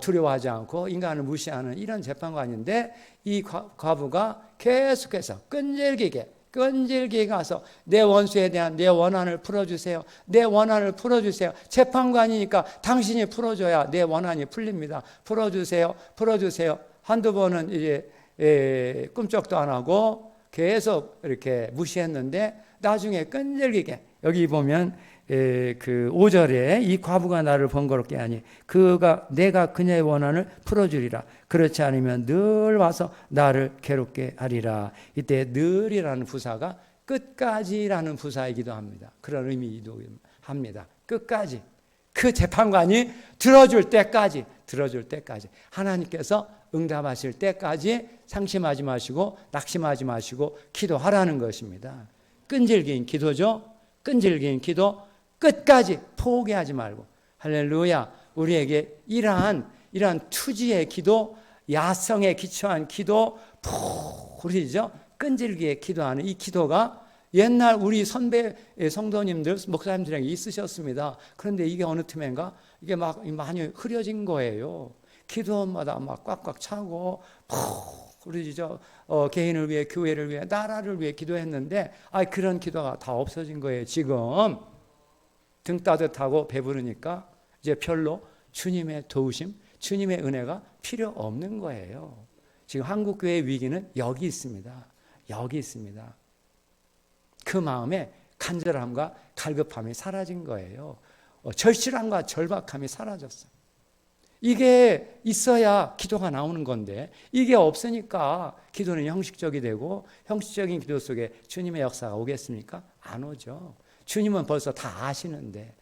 두려워하지 않고 인간을 무시하는 이런 재판관인데, 이 과부가 계속해서 끈질기게 가서 내 원수에 대한 내 원한을 풀어주세요. 내 원한을 풀어주세요. 재판관이니까 당신이 풀어줘야 내 원한이 풀립니다. 풀어주세요. 한두 번은 이제 꿈쩍도 안 하고 계속 이렇게 무시했는데 나중에 끈질기게, 여기 보면 그 5절에 이 과부가 나를 번거롭게 하니 내가 그녀의 원한을 풀어주리라. 그렇지 않으면 늘 와서 나를 괴롭게 하리라. 이때 늘이라는 부사가 끝까지라는 부사이기도 합니다. 그런 의미이기도 합니다. 끝까지. 그 재판관이 들어줄 때까지 하나님께서 응답하실 때까지 상심하지 마시고 낙심하지 마시고 기도하라는 것입니다. 끈질긴 기도죠. 끈질긴 기도, 끝까지 포기하지 말고. 할렐루야. 우리에게 이러한 이러한 투지의 기도, 야성에 기초한 기도, 부르짖어 끈질기게 기도하는 이 기도가 옛날 우리 선배 성도님들, 목사님들에게 있으셨습니다. 그런데 이게 어느 틈엔가 이게 막 많이 흐려진 거예요. 기도마다 막 꽉꽉 차고 부르짖어 개인을 위해, 교회를 위해, 나라를 위해 기도했는데 그런 기도가 다 없어진 거예요. 지금 등 따뜻하고 배부르니까 이제 별로 주님의 도우심, 주님의 은혜가 필요 없는 거예요. 지금 한국교회의 위기는 여기 있습니다. 여기 있습니다. 그 마음에 간절함과 갈급함이 사라진 거예요. 절실함과 절박함이 사라졌어요. 이게 있어야 기도가 나오는 건데 이게 없으니까 기도는 형식적이 되고 형식적인 기도 속에 주님의 역사가 오겠습니까? 안 오죠. 주님은 벌써 다 아시는데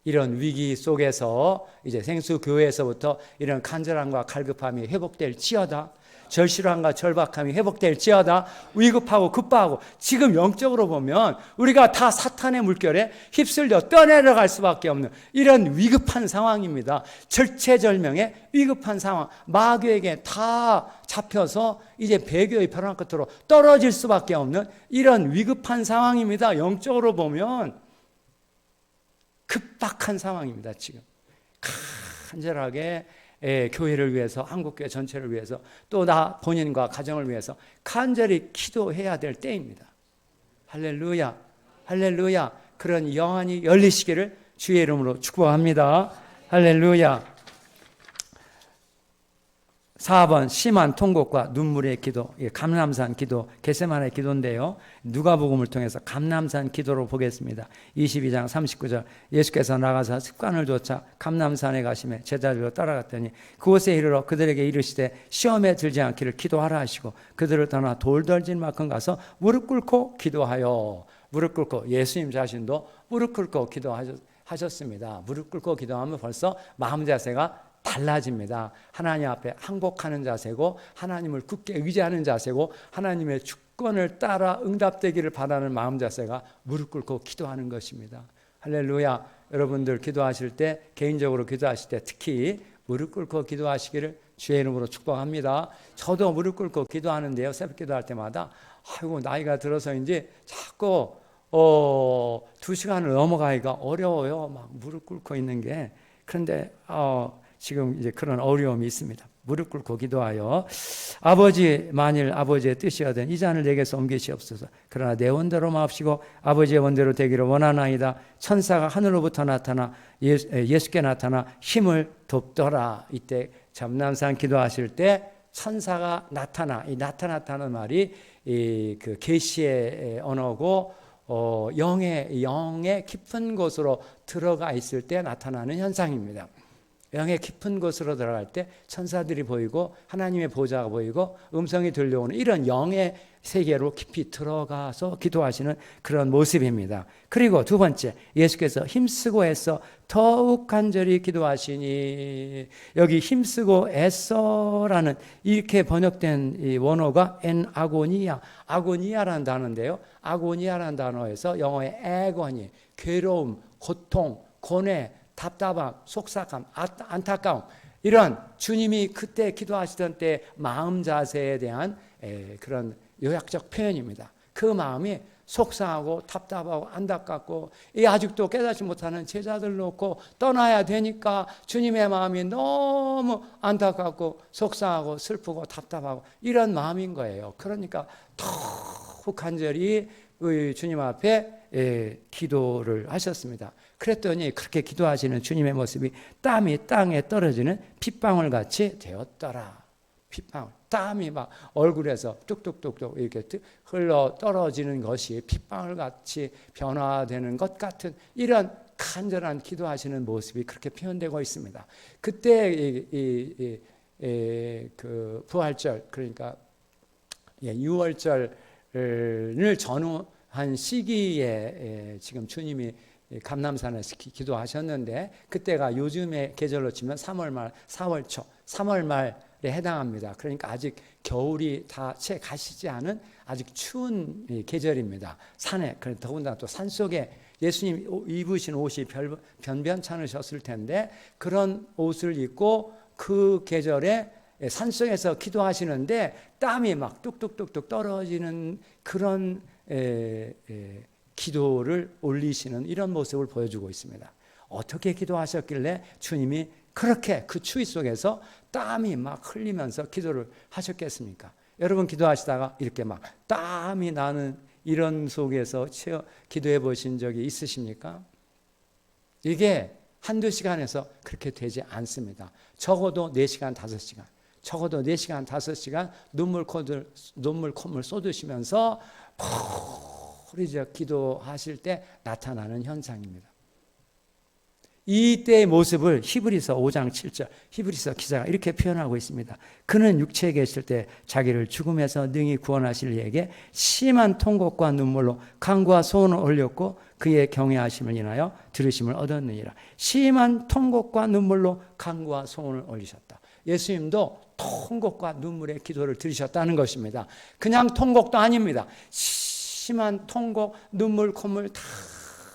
이런 위기 속에서 이제 생수교회에서부터 이런 간절함과 갈급함이 회복될지어다, 절실함과 절박함이 회복될지어다, 위급하고 급박하고, 지금 영적으로 보면 우리가 다 사탄의 물결에 휩쓸려 떠내려갈 수밖에 없는 이런 위급한 상황입니다. 절체절명의 위급한 상황, 마귀에게 다 잡혀서 이제 배교의 벼랑 끝으로 떨어질 수밖에 없는 이런 위급한 상황입니다. 영적으로 보면 급박한 상황입니다. 지금 간절하게 교회를 위해서, 한국교회 전체를 위해서, 또 나 본인과 가정을 위해서 간절히 기도해야 될 때입니다. 할렐루야, 할렐루야. 그런 영안이 열리시기를 주의 이름으로 축복합니다. 할렐루야. 4번 심한 통곡과 눈물의 기도, 감람산 기도, 겟세마네 기도인데요. 누가복음을 통해서 감람산 기도로 보겠습니다. 22장 39절, 예수께서 나가서 습관을 좇아 감람산에 가시매 제자들로 따라갔더니 그곳에 이르러 그들에게 이르시되 시험에 들지 않기를 기도하라 하시고 그들을 떠나 돌덜질 만큼 가서 무릎 꿇고 기도하여, 무릎 꿇고, 예수님 자신도 무릎 꿇고 기도하셨습니다. 무릎 꿇고 기도하면 벌써 마음 자세가 달라집니다. 하나님 앞에 항복하는 자세고, 하나님을 굳게 의지하는 자세고, 하나님의 주권을 따라 응답되기를 바라는 마음 자세가 무릎 꿇고 기도하는 것입니다. 할렐루야. 여러분들 기도하실 때, 개인적으로 기도하실 때 특히 무릎 꿇고 기도하시기를 주의 이름으로 축복합니다. 저도 무릎 꿇고 기도하는데요, 새벽 기도할 때마다 나이가 들어서인지 자꾸 2시간을 넘어가기가 어려워요. 막 무릎 꿇고 있는 게. 그런데 지금 이제 그런 어려움이 있습니다. 무릎 꿇고 기도하여 아버지, 만일 아버지의 뜻이거든 이 잔을 내게서 옮기시옵소서. 그러나 내 원대로 마옵시고 아버지의 원대로 되기를 원하나이다. 천사가 하늘로부터 나타나 예수께 나타나 힘을 돕더라. 이때 감람산 기도하실 때 천사가 나타나, 이 나타났다는 말이 그 계시의 언어고 영의 깊은 곳으로 들어가 있을 때 나타나는 현상입니다. 영의 깊은 곳으로 들어갈 때 천사들이 보이고 하나님의 보좌가 보이고 음성이 들려오는 이런 영의 세계로 깊이 들어가서 기도하시는 그런 모습입니다. 그리고 두 번째, 예수께서 힘쓰고 애써 더욱 간절히 기도하시니, 여기 힘쓰고 애써라는 이렇게 번역된 이 원어가 아고니아, 아고니아라는 단어인데요. 아고니아라는 단어에서 영어의 애거니, 괴로움, 고통, 고뇌, 답답함, 속삭함, 안타까움, 이런 주님이 그때 기도하시던 때 마음 자세에 대한 그런 요약적 표현입니다. 그 마음이 속상하고 답답하고 안타깝고 아직도 깨닫지 못하는 제자들 놓고 떠나야 되니까 주님의 마음이 너무 안타깝고 속상하고 슬프고 답답하고 이런 마음인 거예요. 그러니까 더욱 간절히 주님 앞에 기도를 하셨습니다. 그랬더니 그렇게 기도하시는 주님의 모습이 땀이 땅에 떨어지는 핏방울 같이 되었더라. 핏방울, 땀이 막 얼굴에서 뚝뚝뚝뚝 이렇게 흘러 떨어지는 것이 핏방울 같이 변화되는 것 같은 이런 간절한 기도하시는 모습이 그렇게 표현되고 있습니다. 그때 그 부활절, 그러니까 6월절을 전후한 시기에 지금 주님이 감람산에서 기도하셨는데 그때가 요즘의 계절로 치면 3월 말, 4월 초, 3월 말에 해당합니다. 그러니까 아직 겨울이 다 채 가시지 않은 아직 추운 계절입니다. 산에, 더군다나 또 산속에 예수님 입으신 옷이 변변찮으셨을 텐데 그런 옷을 입고 그 계절에 산속에서 기도하시는데 땀이 막 뚝뚝뚝뚝 떨어지는 그런 기도를 올리시는 이런 모습을 보여주고 있습니다. 어떻게 기도하셨길래 주님이 그렇게 그 추위 속에서 땀이 막 흘리면서 기도를 하셨겠습니까? 여러분 기도하시다가 이렇게 막 땀이 나는 이런 속에서 기도해 보신 적이 있으십니까? 이게 한두 시간에서 그렇게 되지 않습니다. 적어도 4시간, 5시간. 적어도 4시간, 5시간 눈물, 콧물 쏟으시면서 이제 기도하실 때 나타나는 현상입니다. 이때의 모습을 히브리서 5장 7절 히브리서 기자가 이렇게 표현하고 있습니다. 그는 육체에 계실 때 자기를 죽음에서 능히 구원하실 이에게 심한 통곡과 눈물로 간구와 소원을 올렸고 그의 경외하심을 인하여 들으심을 얻었느니라. 심한 통곡과 눈물로 간구와 소원을 올리셨다. 예수님도 통곡과 눈물의 기도를 들으셨다는 것입니다. 그냥 통곡도 아닙니다. 심한 통곡, 눈물, 콧물 다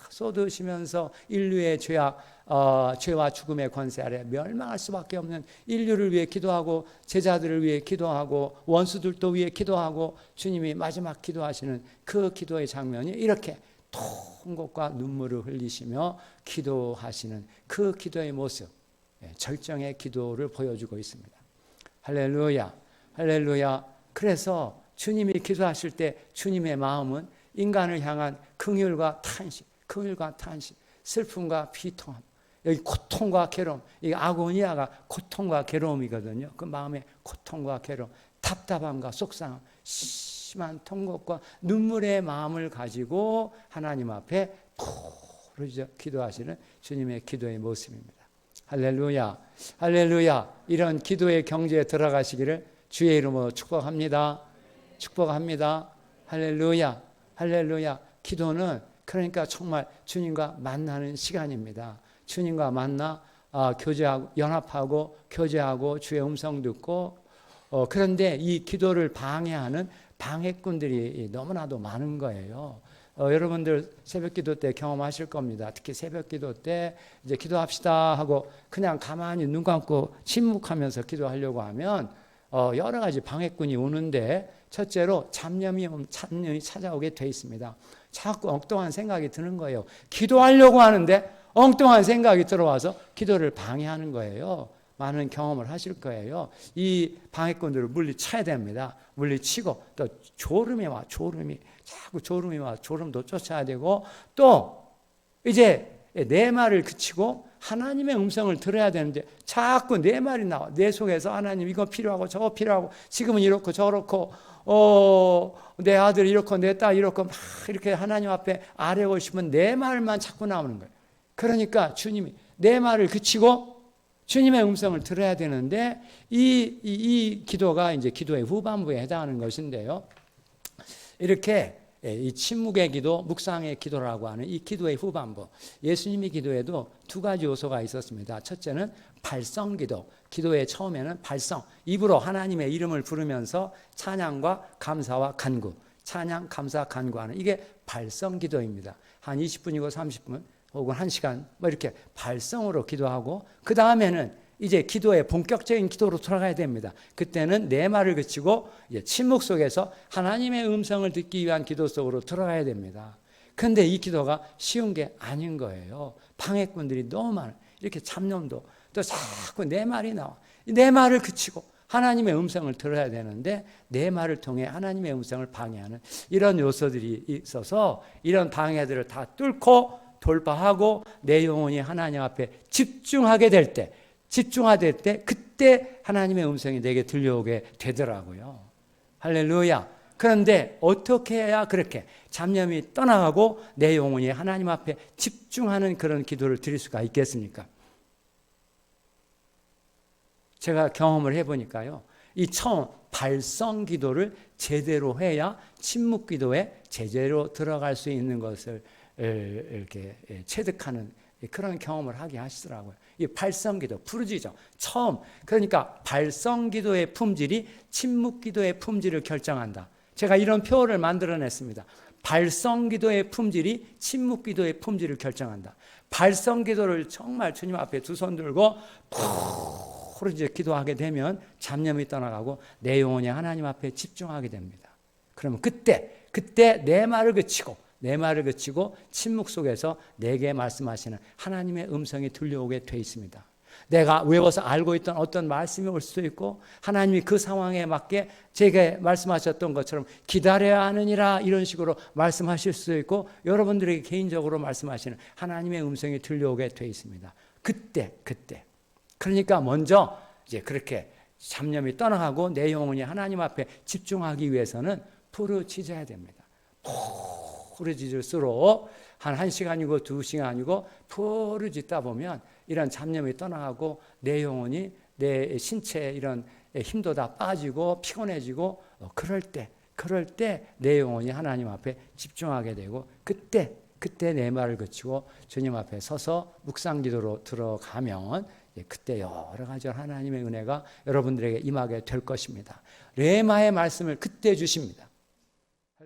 쏟으시면서 인류의 죄와 죽음의 권세 아래 멸망할 수밖에 없는 인류를 위해 기도하고 제자들을 위해 기도하고 원수들도 위해 기도하고 주님이 마지막 기도하시는 그 기도의 장면이 이렇게 통곡과 눈물을 흘리시며 기도하시는 그 기도의 모습, 절정의 기도를 보여주고 있습니다. 할렐루야, 할렐루야. 그래서 주님이 기도하실 때 주님의 마음은 인간을 향한 긍휼과 탄식, 슬픔과 비통함, 여기 고통과 괴로움, 이 아고니아가 고통과 괴로움이거든요. 그 마음의 고통과 괴로움, 답답함과 속상함, 심한 통곡과 눈물의 마음을 가지고 하나님 앞에 부르짖어 기도하시는 주님의 기도의 모습입니다. 할렐루야, 할렐루야. 이런 기도의 경지에 들어가시기를 주의 이름으로 축복합니다. 축복합니다. 할렐루야, 할렐루야. 기도는 그러니까 정말 주님과 만나는 시간입니다. 주님과 만나 교제하고 연합하고 교제하고 주의 음성 듣고 그런데 이 기도를 방해하는 방해꾼들이 너무나도 많은 거예요. 여러분들 새벽기도 때 경험하실 겁니다. 특히 새벽기도 때 이제 기도합시다 하고 그냥 가만히 눈 감고 침묵하면서 기도하려고 하면 여러 가지 방해꾼이 오는데 첫째로 잡념이 찾아오게 돼 있습니다. 자꾸 엉뚱한 생각이 드는 거예요. 기도하려고 하는데 엉뚱한 생각이 들어와서 기도를 방해하는 거예요. 많은 경험을 하실 거예요. 이 방해꾼들을 물리쳐야 됩니다. 물리치고 또 졸음이 자꾸 졸음이 와 졸음도 쫓아야 되고 또 이제 내 말을 그치고 하나님의 음성을 들어야 되는데 자꾸 내 말이 나와. 내 속에서 하나님 이거 필요하고 저거 필요하고 지금은 이렇고 저렇고 내 아들 이렇고 내 딸 이렇고 막 이렇게 하나님 앞에 아뢰고 싶은 내 말만 자꾸 나오는 거예요. 그러니까 주님이 내 말을 그치고 주님의 음성을 들어야 되는데 이 기도가 이제 기도의 후반부에 해당하는 것인데요. 이렇게 이 침묵의 기도, 묵상의 기도라고 하는 이 기도의 후반부, 예수님의 기도에도 두 가지 요소가 있었습니다. 첫째는 발성기도, 기도의 처음에는 발성, 입으로 하나님의 이름을 부르면서 찬양과 감사와 간구, 찬양, 감사, 간구하는 이게 발성기도입니다. 한 20분이고 30분 혹은 1시간 뭐 이렇게 발성으로 기도하고 그 다음에는 이제 기도의 본격적인 기도로 돌아가야 됩니다. 그때는 내 말을 그치고 이제 침묵 속에서 하나님의 음성을 듣기 위한 기도 속으로 들어가야 됩니다. 그런데 이 기도가 쉬운 게 아닌 거예요. 방해꾼들이 너무 많아요. 이렇게 잡념도 또 자꾸 내 말이 나와. 내 말을 그치고 하나님의 음성을 들어야 되는데 내 말을 통해 하나님의 음성을 방해하는 이런 요소들이 있어서 이런 방해들을 다 뚫고 돌파하고 내 영혼이 하나님 앞에 집중하게 될 때 그때 하나님의 음성이 내게 들려오게 되더라고요. 할렐루야. 그런데 어떻게 해야 그렇게 잡념이 떠나가고 내 영혼이 하나님 앞에 집중하는 그런 기도를 드릴 수가 있겠습니까? 제가 경험을 해보니까요. 이 처음 발성 기도를 제대로 해야 침묵 기도에 제대로 들어갈 수 있는 것을 이렇게 체득하는 그런 경험을 하게 하시더라고요. 이 발성기도, 부르짖어. 처음. 그러니까 발성기도의 품질이 침묵기도의 품질을 결정한다. 제가 이런 표현을 만들어냈습니다. 발성기도의 품질이 침묵기도의 품질을 결정한다. 발성기도를 정말 주님 앞에 두 손 들고 부르짖어 기도하게 되면 잡념이 떠나가고 내 영혼이 하나님 앞에 집중하게 됩니다. 그러면 그때 내 말을 그치고 침묵 속에서 내게 말씀하시는 하나님의 음성이 들려오게 돼 있습니다. 내가 외워서 알고 있던 어떤 말씀이 올 수도 있고 하나님이 그 상황에 맞게 제게 말씀하셨던 것처럼 기다려야 하느니라 이런 식으로 말씀하실 수도 있고 여러분들에게 개인적으로 말씀하시는 하나님의 음성이 들려오게 돼 있습니다. 그때 그러니까 먼저 이제 그렇게 잡념이 떠나가고 내 영혼이 하나님 앞에 집중하기 위해서는 부르짖어야 됩니다. 부르짖을수록 한 1시간이고 2시간이고 부르짖다 보면 이런 잡념이 떠나가고 내 영혼이 내 신체에 이런 힘도 다 빠지고 피곤해지고 그럴 때 내 영혼이 하나님 앞에 집중하게 되고 그때 내 말을 그치고 주님 앞에 서서 묵상기도로 들어가면 그때 여러 가지 하나님의 은혜가 여러분들에게 임하게 될 것입니다. 레마의 말씀을 그때 주십니다.